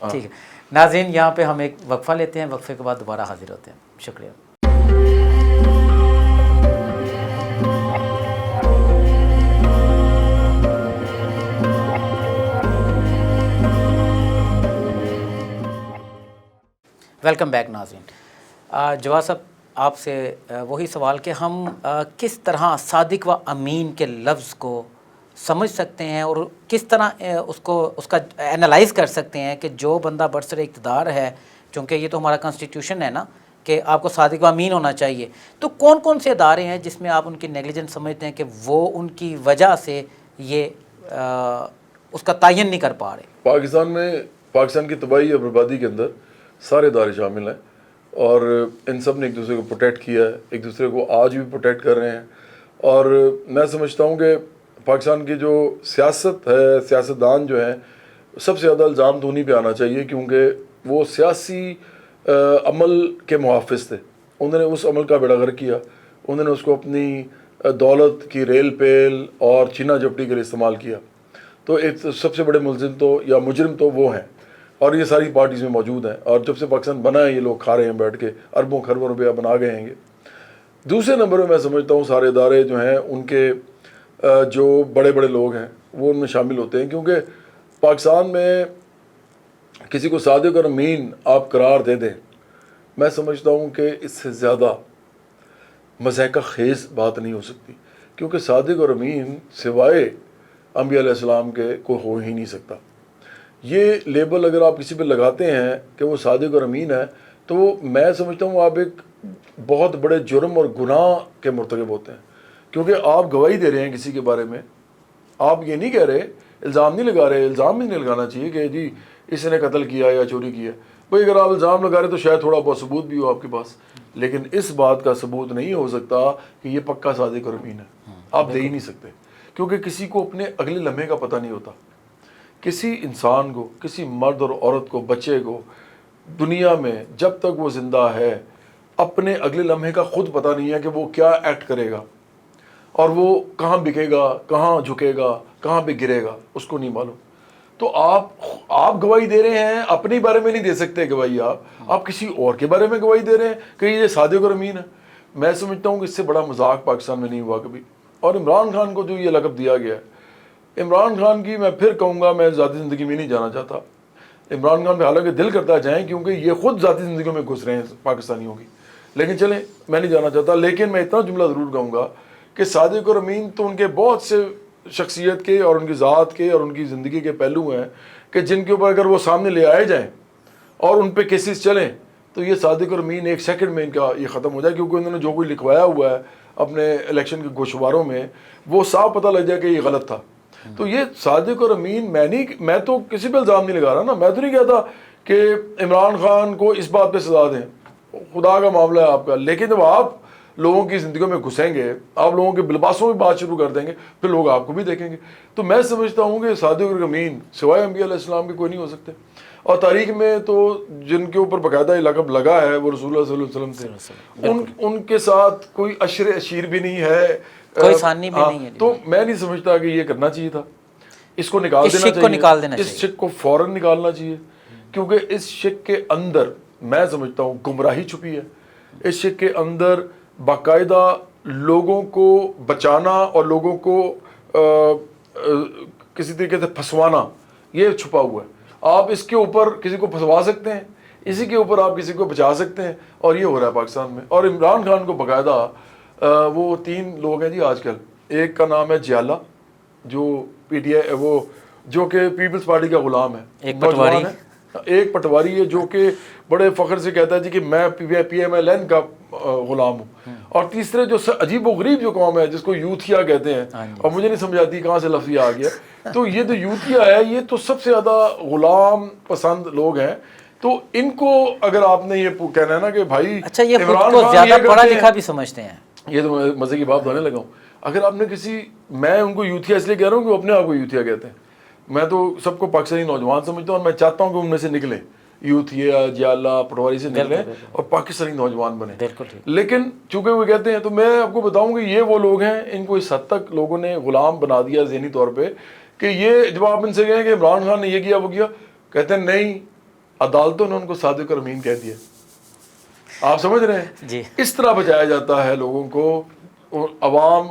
ٹھیک ہے ناظرین, یہاں پہ ہم ایک وقفہ لیتے ہیں, وقفے کے بعد دوبارہ حاضر ہوتے ہیں. شکریہ. ویلکم بیک ناظرین. جواد صاحب, آپ سے وہی سوال کہ ہم کس طرح صادق و امین کے لفظ کو سمجھ سکتے ہیں اور کس طرح اس کا انالائز کر سکتے ہیں کہ جو بندہ برسر اقتدار ہے, چونکہ یہ تو ہمارا کانسٹیٹیوشن ہے نا کہ آپ کو صادق و امین ہونا چاہیے, تو کون کون سے ادارے ہیں جس میں آپ ان کی نیگلیجنس سمجھتے ہیں کہ وہ ان کی وجہ سے یہ اس کا تعین نہیں کر پا رہے؟ پاکستان کی تباہی اور بربادی کے اندر سارے ادارے شامل ہیں, اور ان سب نے ایک دوسرے کو پروٹیکٹ کیا ہے, ایک دوسرے کو آج بھی پروٹیکٹ کر رہے ہیں. اور میں سمجھتا ہوں کہ پاکستان کی جو سیاست ہے, سیاستدان جو ہیں, سب سے زیادہ الزام تو انہیں پہ آنا چاہیے, کیونکہ وہ سیاسی عمل کے محافظ تھے. انہوں نے اس عمل کا بیڑا غرق کیا, انہوں نے اس کو اپنی دولت کی ریل پیل اور چینا جپٹی کے لیے استعمال کیا. تو ایک سب سے بڑے ملزم تو یا مجرم تو وہ ہیں, اور یہ ساری پارٹیز میں موجود ہیں, اور جب سے پاکستان بنا ہے یہ لوگ کھا رہے ہیں بیٹھ کے, اربوں خربوں روپیہ بنا گئے ہیں یہ. دوسرے نمبر میں سمجھتا ہوں سارے ادارے جو ہیں ان کے جو بڑے بڑے لوگ ہیں وہ ان میں شامل ہوتے ہیں, کیونکہ پاکستان میں کسی کو صادق اور امین آپ قرار دے دیں, میں سمجھتا ہوں کہ اس سے زیادہ مضحکہ خیز بات نہیں ہو سکتی, کیونکہ صادق اور امین سوائے انبیاء علیہ السلام کے کوئی ہو ہی نہیں سکتا. یہ لیبل اگر آپ کسی پہ لگاتے ہیں کہ وہ صادق اور امین ہے, تو میں سمجھتا ہوں آپ ایک بہت بڑے جرم اور گناہ کے مرتکب ہوتے ہیں, کیونکہ آپ گواہی دے رہے ہیں کسی کے بارے میں, آپ یہ نہیں کہہ رہے, الزام نہیں لگا رہے. الزام بھی نہیں لگانا چاہیے کہ جی اس نے قتل کیا یا چوری کیا. بھائی اگر آپ الزام لگا رہے تو شاید تھوڑا بہت ثبوت بھی ہو آپ کے پاس, لیکن اس بات کا ثبوت نہیں ہو سکتا کہ یہ پکا صادق اور امین ہے. آپ دے ہی نہیں سکتے, کیونکہ کسی کو اپنے اگلے لمحے کا پتہ نہیں ہوتا. کسی انسان کو, کسی مرد اور عورت کو, بچے کو دنیا میں جب تک وہ زندہ ہے اپنے اگلے لمحے کا خود پتہ نہیں ہے کہ وہ کیا ایکٹ کرے گا, اور وہ کہاں بکے گا, کہاں جھکے گا, کہاں پہ گرے گا, اس کو نہیں معلوم. تو آپ گواہی دے رہے ہیں, اپنے بارے میں نہیں دے سکتے گواہی, آپ کسی اور کے بارے میں گواہی دے رہے ہیں کہ یہ صادق اور امین ہے. میں سمجھتا ہوں کہ اس سے بڑا مذاق پاکستان میں نہیں ہوا کبھی. اور عمران خان کو جو یہ لقب دیا گیا ہے, عمران خان کی میں پھر کہوں گا, میں ذاتی زندگی میں نہیں جانا چاہتا عمران خان پہ, حالانکہ دل کرتا جائیں کیونکہ یہ خود ذاتی زندگیوں میں گھس رہے ہیں پاکستانیوں کی, لیکن چلیں میں نہیں جانا چاہتا. لیکن میں اتنا جملہ ضرور کہوں گا کہ صادق اور امین تو ان کے بہت سے شخصیت کے اور ان کی ذات کے اور ان کی زندگی کے پہلو ہیں کہ جن کے اوپر اگر وہ سامنے لے آئے جائیں اور ان پہ کیسز چلیں تو یہ صادق اور امین ایک سیکنڈ میں ان کا یہ ختم ہو جائے, کیونکہ انہوں نے جو کوئی لکھوایا ہوا ہے اپنے الیکشن کے گوشواروں میں، وہ صاف پتہ لگ جائے کہ یہ غلط تھا. تو یہ صادق اور امین، میں تو کسی پہ الزام نہیں لگا رہا نا، میں تو نہیں کہتا کہ عمران خان کو اس بات پہ سزا دیں، خدا کا معاملہ ہے آپ کا. لیکن جب آپ لوگوں کی زندگیوں میں گھسیں گے، آپ لوگوں کے بلباسوں میں بات شروع کر دیں گے، پھر لوگ آپ کو بھی دیکھیں گے. تو میں سمجھتا ہوں کہ صادق اور امین سوائے انبیاء علیہ السلام کے کوئی نہیں ہو سکتے. اور تاریخ میں تو جن کے اوپر باقاعدہ لقب لگا ہے وہ رسول اللہ صلی اللہ علیہ وسلم تھے، ان کے ساتھ کوئی عشر اشیر بھی نہیں ہے، کوئی ثانی بھی نہیں ہے. تو میں نہیں سمجھتا کہ یہ کرنا چاہیے تھا. اس کو نکال دینا چاہیے، اس شک کو فوراً نکالنا چاہیے، کیونکہ اس شک کے اندر میں سمجھتا ہوں گمراہی چھپی ہے. اس شک کے اندر باقاعدہ لوگوں کو بچانا اور لوگوں کو کسی طریقے سے پھنسوانا یہ چھپا ہوا ہے. آپ اس کے اوپر کسی کو پھنسوا سکتے ہیں، اسی کے اوپر آپ کسی کو بچا سکتے ہیں، اور یہ ہو رہا ہے پاکستان میں. اور عمران خان کو باقاعدہ وہ 3 لوگ ہیں جی آج کل. ایک کا نام ہے جیالہ، جو پی ٹی آئی، وہ جو کہ پیپلز پارٹی کا غلام ہے، ایک پٹواری ہے. ایک پٹواری ہے جو کہ بڑے فخر سے کہتا ہے جی کہ میں پی ایم ایل این کا غلام ہوں. اور تیسرے جو عجیب و غریب جو قوم ہے جس کو یوتھیا کہتے ہیں، اور مجھے نہیں سمجھ آتی کہاں سے لفظ یہ آ گیا. تو یہ جو یوتھیا ہے یہ تو سب سے زیادہ غلام پسند لوگ ہیں. تو ان کو اگر آپ نے یہ کہنا ہے نا کہ بھائی اچھا یہ خود عمران کو خان زیادہ یہ پڑھا کرتے لکھا بھی سمجھتے ہیں، یہ تو مزے کی بات ہونے لگا ہوں. اگر آپ نے میں ان کو یوتھیا اس لیے کہہ رہا ہوں کہ وہ اپنے آپ کو یوتھیا کہتے ہیں. میں تو سب کو پاکستانی نوجوان سمجھتا ہوں، اور میں چاہتا ہوں کہ ان میں سے نکلیں، یوتھیا جیالہ پٹواری سے نکلیں اور پاکستانی نوجوان بنیں. لیکن چونکہ وہ کہتے ہیں، تو میں آپ کو بتاؤں کہ یہ وہ لوگ ہیں، ان کو اس حد تک لوگوں نے غلام بنا دیا ذہنی طور پہ کہ یہ جب آپ ان سے کہیں کہ عمران خان نے یہ کیا وہ کیا، کہتے ہیں نہیں، عدالتوں نے ان کو صادق اور امین کہہ دیا. آپ سمجھ رہے ہیں جی. اس طرح بچایا جاتا ہے لوگوں کو عوام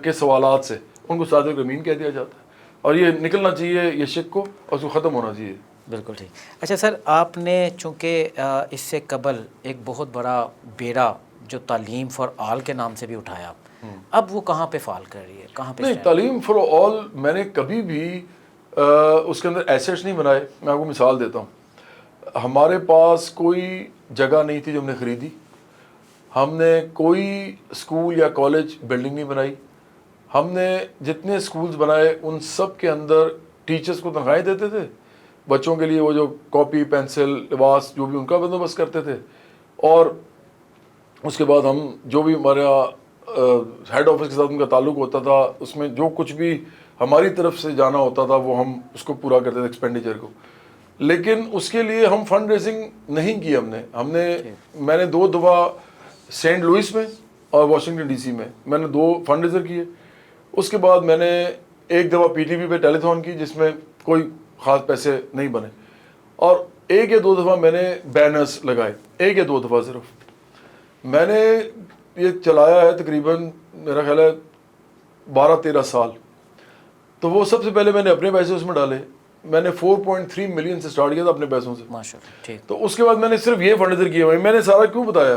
کے سوالات سے، ان کو صادق اور امین کہہ دیا جاتا ہے. اور یہ نکلنا چاہیے یہ شک کو، اور اس کو ختم ہونا چاہیے. بالکل ٹھیک. اچھا سر، آپ نے چونکہ اس سے قبل ایک بہت بڑا بیڑا جو تعلیم فار آل کے نام سے بھی اٹھایا، اب وہ کہاں پہ فعال کر رہی ہے، کہاں پہ؟ نہیں، تعلیم فار آل میں نے کبھی بھی اس کے اندر ایسیٹس نہیں بنائے. میں آپ کو مثال دیتا ہوں. ہمارے پاس کوئی جگہ نہیں تھی جو ہم نے خریدی. ہم نے کوئی اسکول یا کالج بلڈنگ نہیں بنائی. ہم نے جتنے اسکولز بنائے ان سب کے اندر ٹیچرز کو تنخواہیں دیتے تھے، بچوں کے لیے وہ جو کاپی پینسل لباس جو بھی ان کا بندوبست کرتے تھے. اور اس کے بعد ہم جو بھی ہمارا ہیڈ آفس کے ساتھ ان کا تعلق ہوتا تھا، اس میں جو کچھ بھی ہماری طرف سے جانا ہوتا تھا وہ ہم اس کو پورا کرتے تھے ایکسپینڈیچر کو. لیکن اس کے لیے ہم فنڈ ریزنگ نہیں کی. میں نے 2 دفعہ سینٹ لوئس میں اور واشنگٹن ڈی سی میں نے 2 فنڈ ریزر کیے. اس کے بعد میں نے 1 دفعہ پی ٹی وی پہ ٹیلی تھون کی جس میں کوئی خاص پیسے نہیں بنے. اور 1 یا 2 دفعہ میں نے بینرز لگائے، 1 یا 2 دفعہ صرف. میں نے یہ چلایا ہے تقریباً میرا خیال ہے 12-13 سال. تو وہ سب سے پہلے میں نے اپنے پیسے اس میں ڈالے. میں نے 4.3 ملین سے سٹارٹ کیا تھا اپنے پیسوں سے. ماشاءاللہ. تو اس کے بعد میں نے صرف یہ فنڈ ریزر کیے ہوئے. میں نے سارا کیوں بتایا؟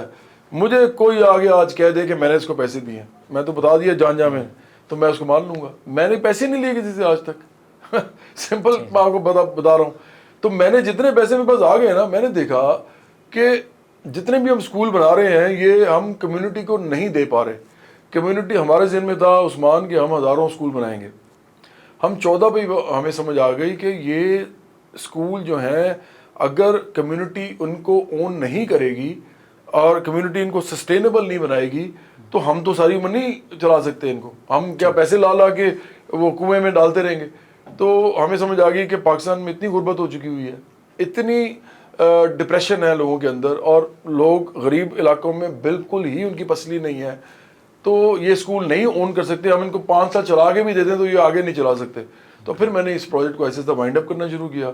مجھے کوئی آگے آج کہہ دے کہ میں نے اس کو پیسے دیے ہیں، میں تو بتا دیا جان میں، تو میں اس کو مان لوں گا. میں نے پیسے نہیں لیے کسی سے آج تک. سمپل میں آپ کو بتا رہا ہوں. تو میں نے جتنے پیسے میرے پاس آ گئے نا، میں نے دیکھا کہ جتنے بھی ہم اسکول بنا رہے ہیں یہ ہم کمیونٹی کو نہیں دے پا رہے. کمیونٹی ہمارے ذہن میں تھا عثمان کہ ہم ہزاروں اسکول بنائیں گے. ہم 14 پہ ہمیں سمجھ آ گئی کہ یہ اسکول جو ہیں اگر کمیونٹی ان کو اون نہیں کرے گی اور کمیونٹی ان کو سسٹینیبل نہیں بنائے گی تو ہم تو ساری عمر نہیں چلا سکتے ان کو. ہم کیا پیسے لا کے وہ کنویں میں ڈالتے رہیں گے. تو ہمیں سمجھ آ گئی کہ پاکستان میں اتنی غربت ہو چکی ہوئی ہے، اتنی ڈپریشن ہے لوگوں کے اندر، اور لوگ غریب علاقوں میں بالکل ہی ان کی پسلی نہیں ہے. تو یہ اسکول نہیں اون کر سکتے. ہم ان کو 5 سال چلا کے بھی دے دیں تو یہ آگے نہیں چلا سکتے. تو پھر میں نے اس پروجیکٹ کو ایسے وائنڈ اپ کرنا شروع کیا.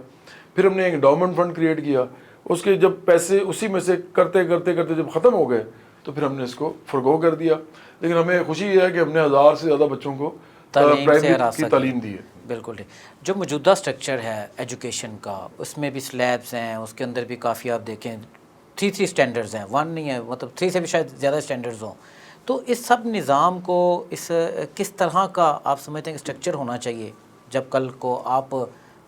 پھر ہم نے ایک انڈاؤمنٹ فنڈ کریٹ کیا. اس کے جب پیسے اسی میں سے کرتے جب ختم ہو گئے تو پھر ہم نے اس کو فرگو کر دیا. لیکن ہمیں خوشی یہ ہے کہ ہم نے 1000 سے زیادہ بچوں کو پرائمری کی تعلیم دی ہے. بالکل ٹھیک. جو موجودہ اسٹرکچر ہے ایجوکیشن کا، اس میں بھی سلیبس ہیں، اس کے اندر بھی کافی آپ دیکھیں 3 اسٹینڈرڈز ہیں، 1 نہیں ہے، مطلب 3 سے بھی شاید زیادہ اسٹینڈرڈز ہوں. تو اس سب نظام کو کس طرح کا آپ سمجھتے ہیں کہ اسٹرکچر ہونا چاہیے جب کل کو آپ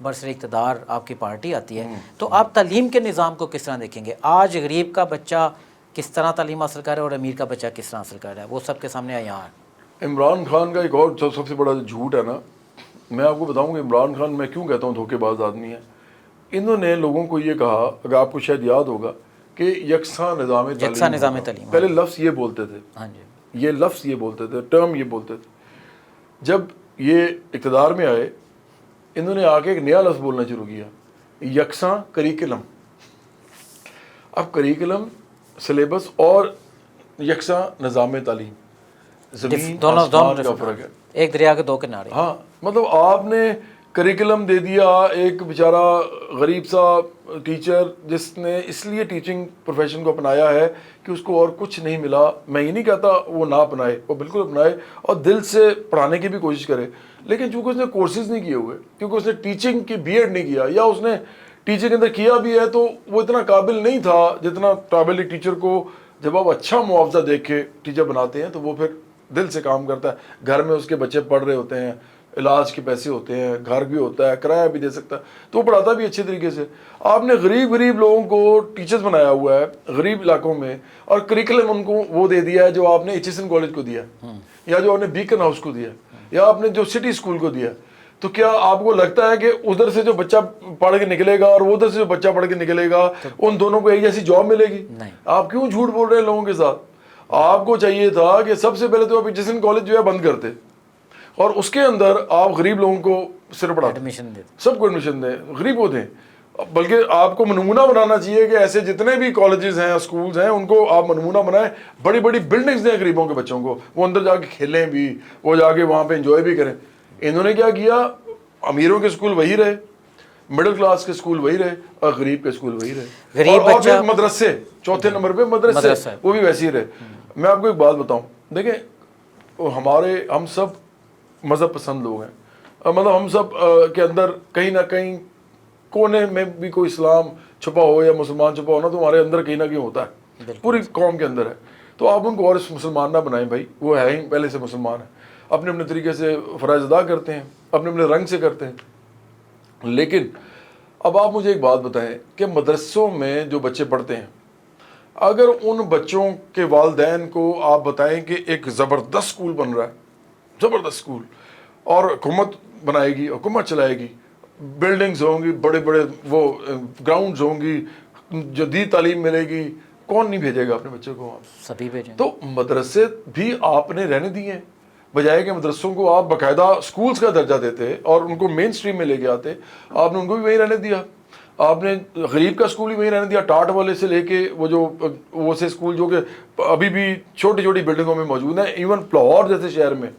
برسر اقتدار آپ کی پارٹی آتی ہے؟ تو آپ تعلیم کے نظام کو کس طرح دیکھیں گے؟ آج غریب کا بچہ کس طرح تعلیم حاصل کر رہا ہے اور امیر کا بچہ کس طرح حاصل کر رہا ہے، وہ سب کے سامنے آیا ہے۔ عمران خان کا ایک اور سب سے بڑا جھوٹ ہے نا، میں آپ کو بتاؤں کہ عمران خان، میں کیوں کہتا ہوں دھوکے باز آدمی ہے، انہوں نے لوگوں کو یہ کہا، اگر آپ کو شاید یاد ہوگا، کہ یکساں نظام تعلیم، پہلے لفظ یہ بولتے تھے، ہاں جی، یہ لفظ یہ بولتے تھے، ٹرم یہ بولتے تھے۔ جب یہ اقتدار میں آئے، انہوں نے آ کے ایک نیا لفظ بولنا شروع کیا، یکساں کریکلم۔ اب کریکلم، سلیبس اور یکساں نظام تعلیم، زمین آسمان کا فرق ہے، ایک دریا کے دو کنارے۔ ہاں، مطلب آپ نے کریکلم دے دیا ایک بیچارہ غریب سا ٹیچر جس نے اس لیے ٹیچنگ پروفیشن کو اپنایا ہے کہ اس کو اور کچھ نہیں ملا۔ میں یہ نہیں کہتا وہ نہ اپنائے، وہ بالکل اپنائے اور دل سے پڑھانے کی بھی کوشش کرے، لیکن چونکہ اس نے کورسز نہیں کیے ہوئے، کیونکہ اس نے ٹیچنگ کی بی ایڈ نہیں کیا، یا اس نے ٹیچر کے اندر کیا بھی ہے تو وہ اتنا قابل نہیں تھا جتنا قابل ایک ٹیچر کو جب آپ اچھا معاوضہ دیکھ کے ٹیچر بناتے ہیں تو وہ پھر دل سے کام کرتا ہے۔ گھر میں اس کے بچے پڑھ رہے ہوتے ہیں، علاج کے پیسے ہوتے ہیں، گھر بھی ہوتا ہے، کرایہ بھی دے سکتا ہے، تو وہ پڑھاتا بھی اچھے طریقے سے۔ آپ نے غریب لوگوں کو ٹیچرز بنایا ہوا ہے غریب علاقوں میں، اور کریکلم ان کو وہ دے دیا ہے جو آپ نے ایچ کالج کو دیا، یا جو آپ نے بیکن ہاؤس کو دیا، یا آپ نے جو سٹی اسکول کو دیا۔ تو کیا آپ کو لگتا ہے کہ ادھر سے جو بچہ پڑھ کے نکلے گا اور ادھر سے جو بچہ پڑھ کے نکلے گا ان دونوں کو ایک جیسی جاب ملے گی؟ آپ کیوں جھوٹ بول رہے ہیں لوگوں کے ساتھ؟ آپ کو چاہیے تھا کہ سب سے پہلے تو آپ ایچ کالج جو ہے بند کرتے، اور اس کے اندر آپ غریب لوگوں کو صرف پڑھاتے، سب کو ایڈمیشن دیں، غریب کو دیں۔ بلکہ آپ کو نمونہ بنانا چاہیے کہ ایسے جتنے بھی کالجز ہیں، اسکولز ہیں، ان کو آپ نمونہ بنائیں، بڑی بڑی بلڈنگز دیں غریبوں کے بچوں کو، وہ اندر جا کے کھیلیں بھی، وہ جا کے وہاں پہ انجوائے بھی کریں۔ انہوں نے کیا کیا؟ امیروں کے اسکول وہی رہے، مڈل کلاس کے اسکول وہی رہے، اور غریب کے اسکول وہی رہے، اور پھر مدرسے چوتھے نمبر پہ مدرسے وہ بھی ویسے ہی رہے۔ میں آپ کو ایک بات بتاؤں، دیکھیں ہم سب مذہب پسند لوگ ہیں، مطلب ہم سب کے اندر کہیں نہ کہیں کونے میں بھی کوئی اسلام چھپا ہو یا مسلمان چھپا ہو نا، تو ہمارے اندر کہیں نہ کہیں ہوتا ہے، پوری قوم کے اندر ہے۔ تو آپ ان کو اور مسلمان نہ بنائیں بھائی، وہ ہے ہی پہلے سے مسلمان ہیں، اپنے اپنے طریقے سے فرائض ادا کرتے ہیں، اپنے اپنے رنگ سے کرتے ہیں۔ لیکن اب آپ مجھے ایک بات بتائیں کہ مدرسوں میں جو بچے پڑھتے ہیں، اگر ان بچوں کے والدین کو آپ بتائیں کہ ایک زبردست اسکول بن رہا ہے، زبردست اسکول، اور حکومت بنائے گی، حکومت چلائے گی، بلڈنگز ہوں گی، بڑے بڑے وہ گراؤنڈز ہوں گی، جدید تعلیم ملے گی، کون نہیں بھیجے گا اپنے بچے کو وہاں؟ سبھی بھیجیں۔ تو مدرسے بھی آپ نے رہنے دیے، بجائے کہ مدرسوں کو آپ باقاعدہ اسکولز کا درجہ دیتے اور ان کو مین اسٹریم میں لے کے آتے، آپ نے ان کو بھی وہیں رہنے دیا۔ آپ نے غریب کا اسکول بھی وہیں رہنے دیا، ٹاٹ والے سے لے کے وہ سے اسکول جو کہ ابھی بھی چھوٹی چھوٹی بلڈنگوں میں موجود ہیں، ایون لاہور جیسے شہر میں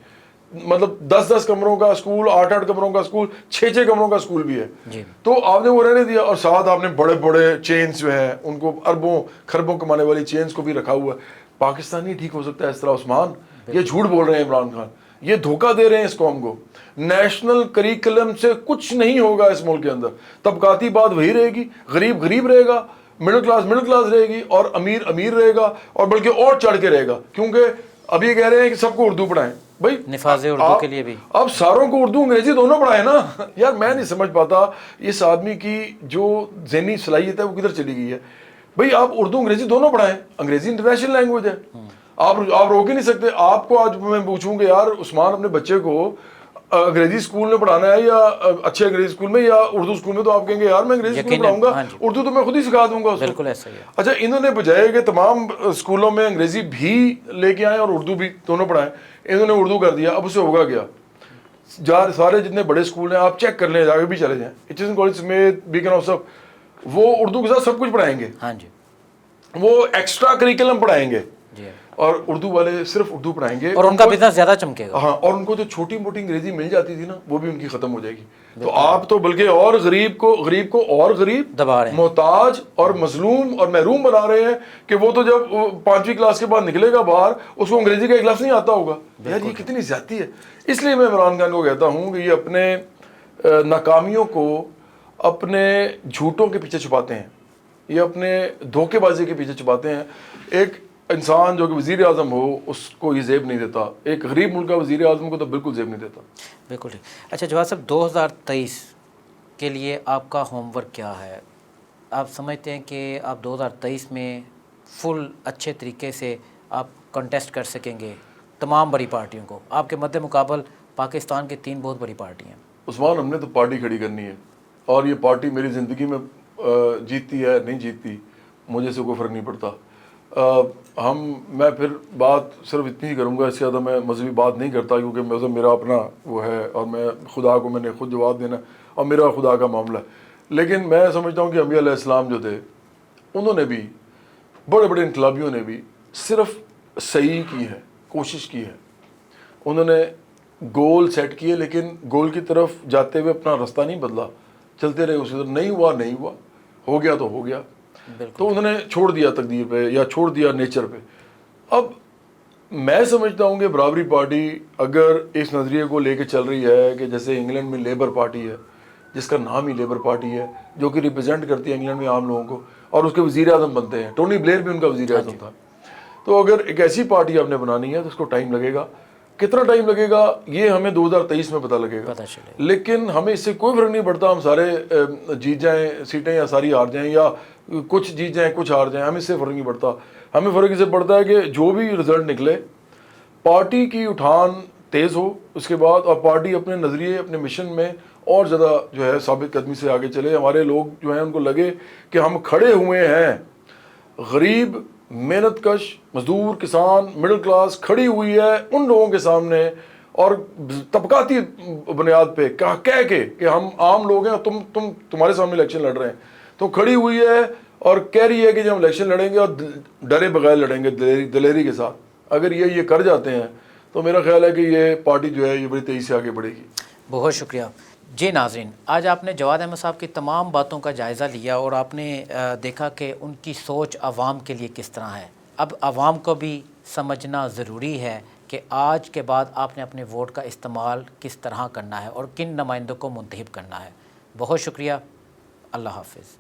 مطلب 10 کمروں کا اسکول، 8 کمروں کا اسکول، 6 کمروں کا اسکول بھی ہے، تو آپ نے وہ رہنے دیا۔ اور ساتھ آپ نے بڑے بڑے چینز جو ہیں ان کو، اربوں خربوں کمانے والی چینز کو بھی رکھا ہوا ہے۔ پاکستان نہیں ٹھیک ہو سکتا اس طرح عثمان، یہ جھوٹ بول رہے ہیں عمران خان، یہ دھوکہ دے رہے ہیں اس قوم کو۔ نیشنل کریکلم سے کچھ نہیں ہوگا اس ملک کے اندر، طبقاتی بات وہی رہے گی، غریب غریب رہے گا، مڈل کلاس رہے گی، اور امیر امیر رہے گا، اور بلکہ اور چڑھ کے رہے گا، کیونکہ اب یہ کہہ رہے ہیں کہ سب کو اردو پڑھائیں۔ بھائی نفاذ اردو کے لیے بھی اب ساروں کو اردو انگریزی دونوں پڑھائیں نا یار۔ میں نہیں سمجھ پاتا اس آدمی کی جو ذہنی صلاحیت ہے وہ کدھر چلی گئی ہے۔ بھائی آپ اردو انگریزی دونوں پڑھائیں، انگریزی انٹرنیشنل لینگویج ہے، آپ روک ہی نہیں سکتے۔ آپ کو آج میں پوچھوں کہ یار عثمان اپنے بچے کو انگریزی اسکول میں پڑھانا ہے یا اچھے انگریزی اسکول میں یا اردو اسکول میں، تو آپ کہیں گے یار میں انگریزی اسکول میں پڑھاؤں گا، اردو تو میں خود ہی سکھا دوں گا۔ بالکل ایسا ہی ہے۔ اچھا، انہوں نے بجائے کہ تمام اسکولوں میں انگریزی بھی لے کے آئیں اور اردو بھی دونوں پڑھائیں، انہوں نے اردو کر دیا۔ اب اسے ہوگا کیا؟ سارے جتنے بڑے اسکول ہیں آپ چیک کر لیں، جا کے بھی چلے جائیں، ایچ کالج میں بیکن ہاؤس، سب وہ اردو کے ساتھ سب کچھ پڑھائیں گے، ہاں جی، وہ ایکسٹرا کریکلم پڑھائیں گے، جی، اور اردو والے صرف اردو پڑھائیں گے، اور ان کا بزنس زیادہ چمکے گا۔ ہاں، اور ان کو جو چھوٹی موٹی انگریزی مل جاتی تھی نا وہ بھی ان کی ختم ہو جائے گی۔ تو آپ تو بلکہ اور غریب کو اور غریب دبا رہے ہیں، محتاج اور مظلوم اور محروم بنا رہے ہیں، کہ وہ تو جب 5ویں کلاس کے بعد نکلے گا باہر اس کو انگریزی کا ایک لفظ نہیں آتا ہوگا۔ یار یہ کتنی زیادتی ہے۔ اس لیے میں عمران خان کو کہتا ہوں کہ یہ اپنے ناکامیوں کو اپنے جھوٹوں کے پیچھے چھپاتے ہیں، یہ اپنے دھوکے بازی کے پیچھے چھپاتے ہیں۔ ایک انسان جو کہ وزیر اعظم ہو اس کو یہ زیب نہیں دیتا، ایک غریب ملک کا وزیر اعظم کو تو بالکل زیب نہیں دیتا۔ بالکل ٹھیک۔ اچھا جواد صاحب، 2023 کے لیے آپ کا ہوم ورک کیا ہے؟ آپ سمجھتے ہیں کہ آپ 2023 میں فل اچھے طریقے سے آپ کنٹیسٹ کر سکیں گے تمام بڑی پارٹیوں کو؟ آپ کے مد مقابل پاکستان کی 3 بہت بڑی پارٹی ہیں۔ عثمان، ہم نے تو پارٹی کھڑی کرنی ہے، اور یہ پارٹی میری زندگی میں جیتتی ہے نہیں جیتتی مجھے سے کوئی فرق نہیں پڑتا۔ میں پھر بات صرف اتنی ہی کروں گا، اس سے زیادہ میں مذہبی بات نہیں کرتا، کیونکہ میرا اپنا وہ ہے، اور میں خدا کو میں نے خود جواب دینا، اور میرا خدا کا معاملہ ہے۔ لیکن میں سمجھتا ہوں کہ انبیاء علیہ السلام جو تھے، انہوں نے بھی، بڑے بڑے انقلابیوں نے بھی صرف صحیح کی ہے، کوشش کی ہے، انہوں نے گول سیٹ کیے، لیکن گول کی طرف جاتے ہوئے اپنا راستہ نہیں بدلا، چلتے رہے اسی طرح، نہیں ہوا نہیں ہوا، ہو گیا تو ہو گیا، تو انہوں نے چھوڑ دیا تقدیر پہ یا چھوڑ دیا نیچر پہ۔ اب میں سمجھتا ہوں کہ برابری پارٹی اگر اس نظریے کو لے کے چل رہی ہے کہ جیسے انگلینڈ میں لیبر پارٹی ہے، جس کا نام ہی لیبر پارٹی ہے، جو کہ ریپرزینٹ کرتی ہے انگلینڈ میں عام لوگوں کو، اور اس کے وزیر اعظم بنتے ہیں، ٹونی بلیئر بھی ان کا وزیر اعظم تھا۔ تو اگر ایک ایسی پارٹی آپ نے بنانی ہے تو اس کو ٹائم لگے گا، کتنا ٹائم لگے گا یہ ہمیں 2023 میں پتہ لگے گا، لیکن ہمیں اس سے کوئی فرق نہیں پڑتا، ہم سارے جیت جائیں سیٹیں یا ساری ہار جائیں، یا کچھ جیت جائیں کچھ ہار جائیں، ہمیں اس سے فرق نہیں پڑتا۔ ہمیں فرق اس سے پڑتا ہے کہ جو بھی رزلٹ نکلے، پارٹی کی اٹھان تیز ہو اس کے بعد، اور پارٹی اپنے نظریے اپنے مشن میں اور زیادہ جو ہے ثابت قدمی سے آگے چلے، ہمارے لوگ جو ہیں ان کو لگے کہ ہم کھڑے ہوئے ہیں، غریب محنت کش مزدور کسان مڈل کلاس کھڑی ہوئی ہے ان لوگوں کے سامنے، اور طبقاتی بنیاد پہ کہہ کے کہ ہم عام لوگ ہیں، تمہارے سامنے الیکشن لڑ رہے ہیں، تو کھڑی ہوئی ہے اور کہہ رہی ہے کہ جب ہم الیکشن لڑیں گے اور ڈرے بغیر لڑیں گے، دلیری کے ساتھ۔ اگر یہ کر جاتے ہیں تو میرا خیال ہے کہ یہ پارٹی جو ہے یہ بڑی تیزی سے آگے بڑھے گی۔ بہت شکریہ۔ جی ناظرین، آج آپ نے جواد احمد صاحب کی تمام باتوں کا جائزہ لیا، اور آپ نے دیکھا کہ ان کی سوچ عوام کے لیے کس طرح ہے۔ اب عوام کو بھی سمجھنا ضروری ہے کہ آج کے بعد آپ نے اپنے ووٹ کا استعمال کس طرح کرنا ہے اور کن نمائندوں کو منتخب کرنا ہے۔ بہت شکریہ، اللہ حافظ۔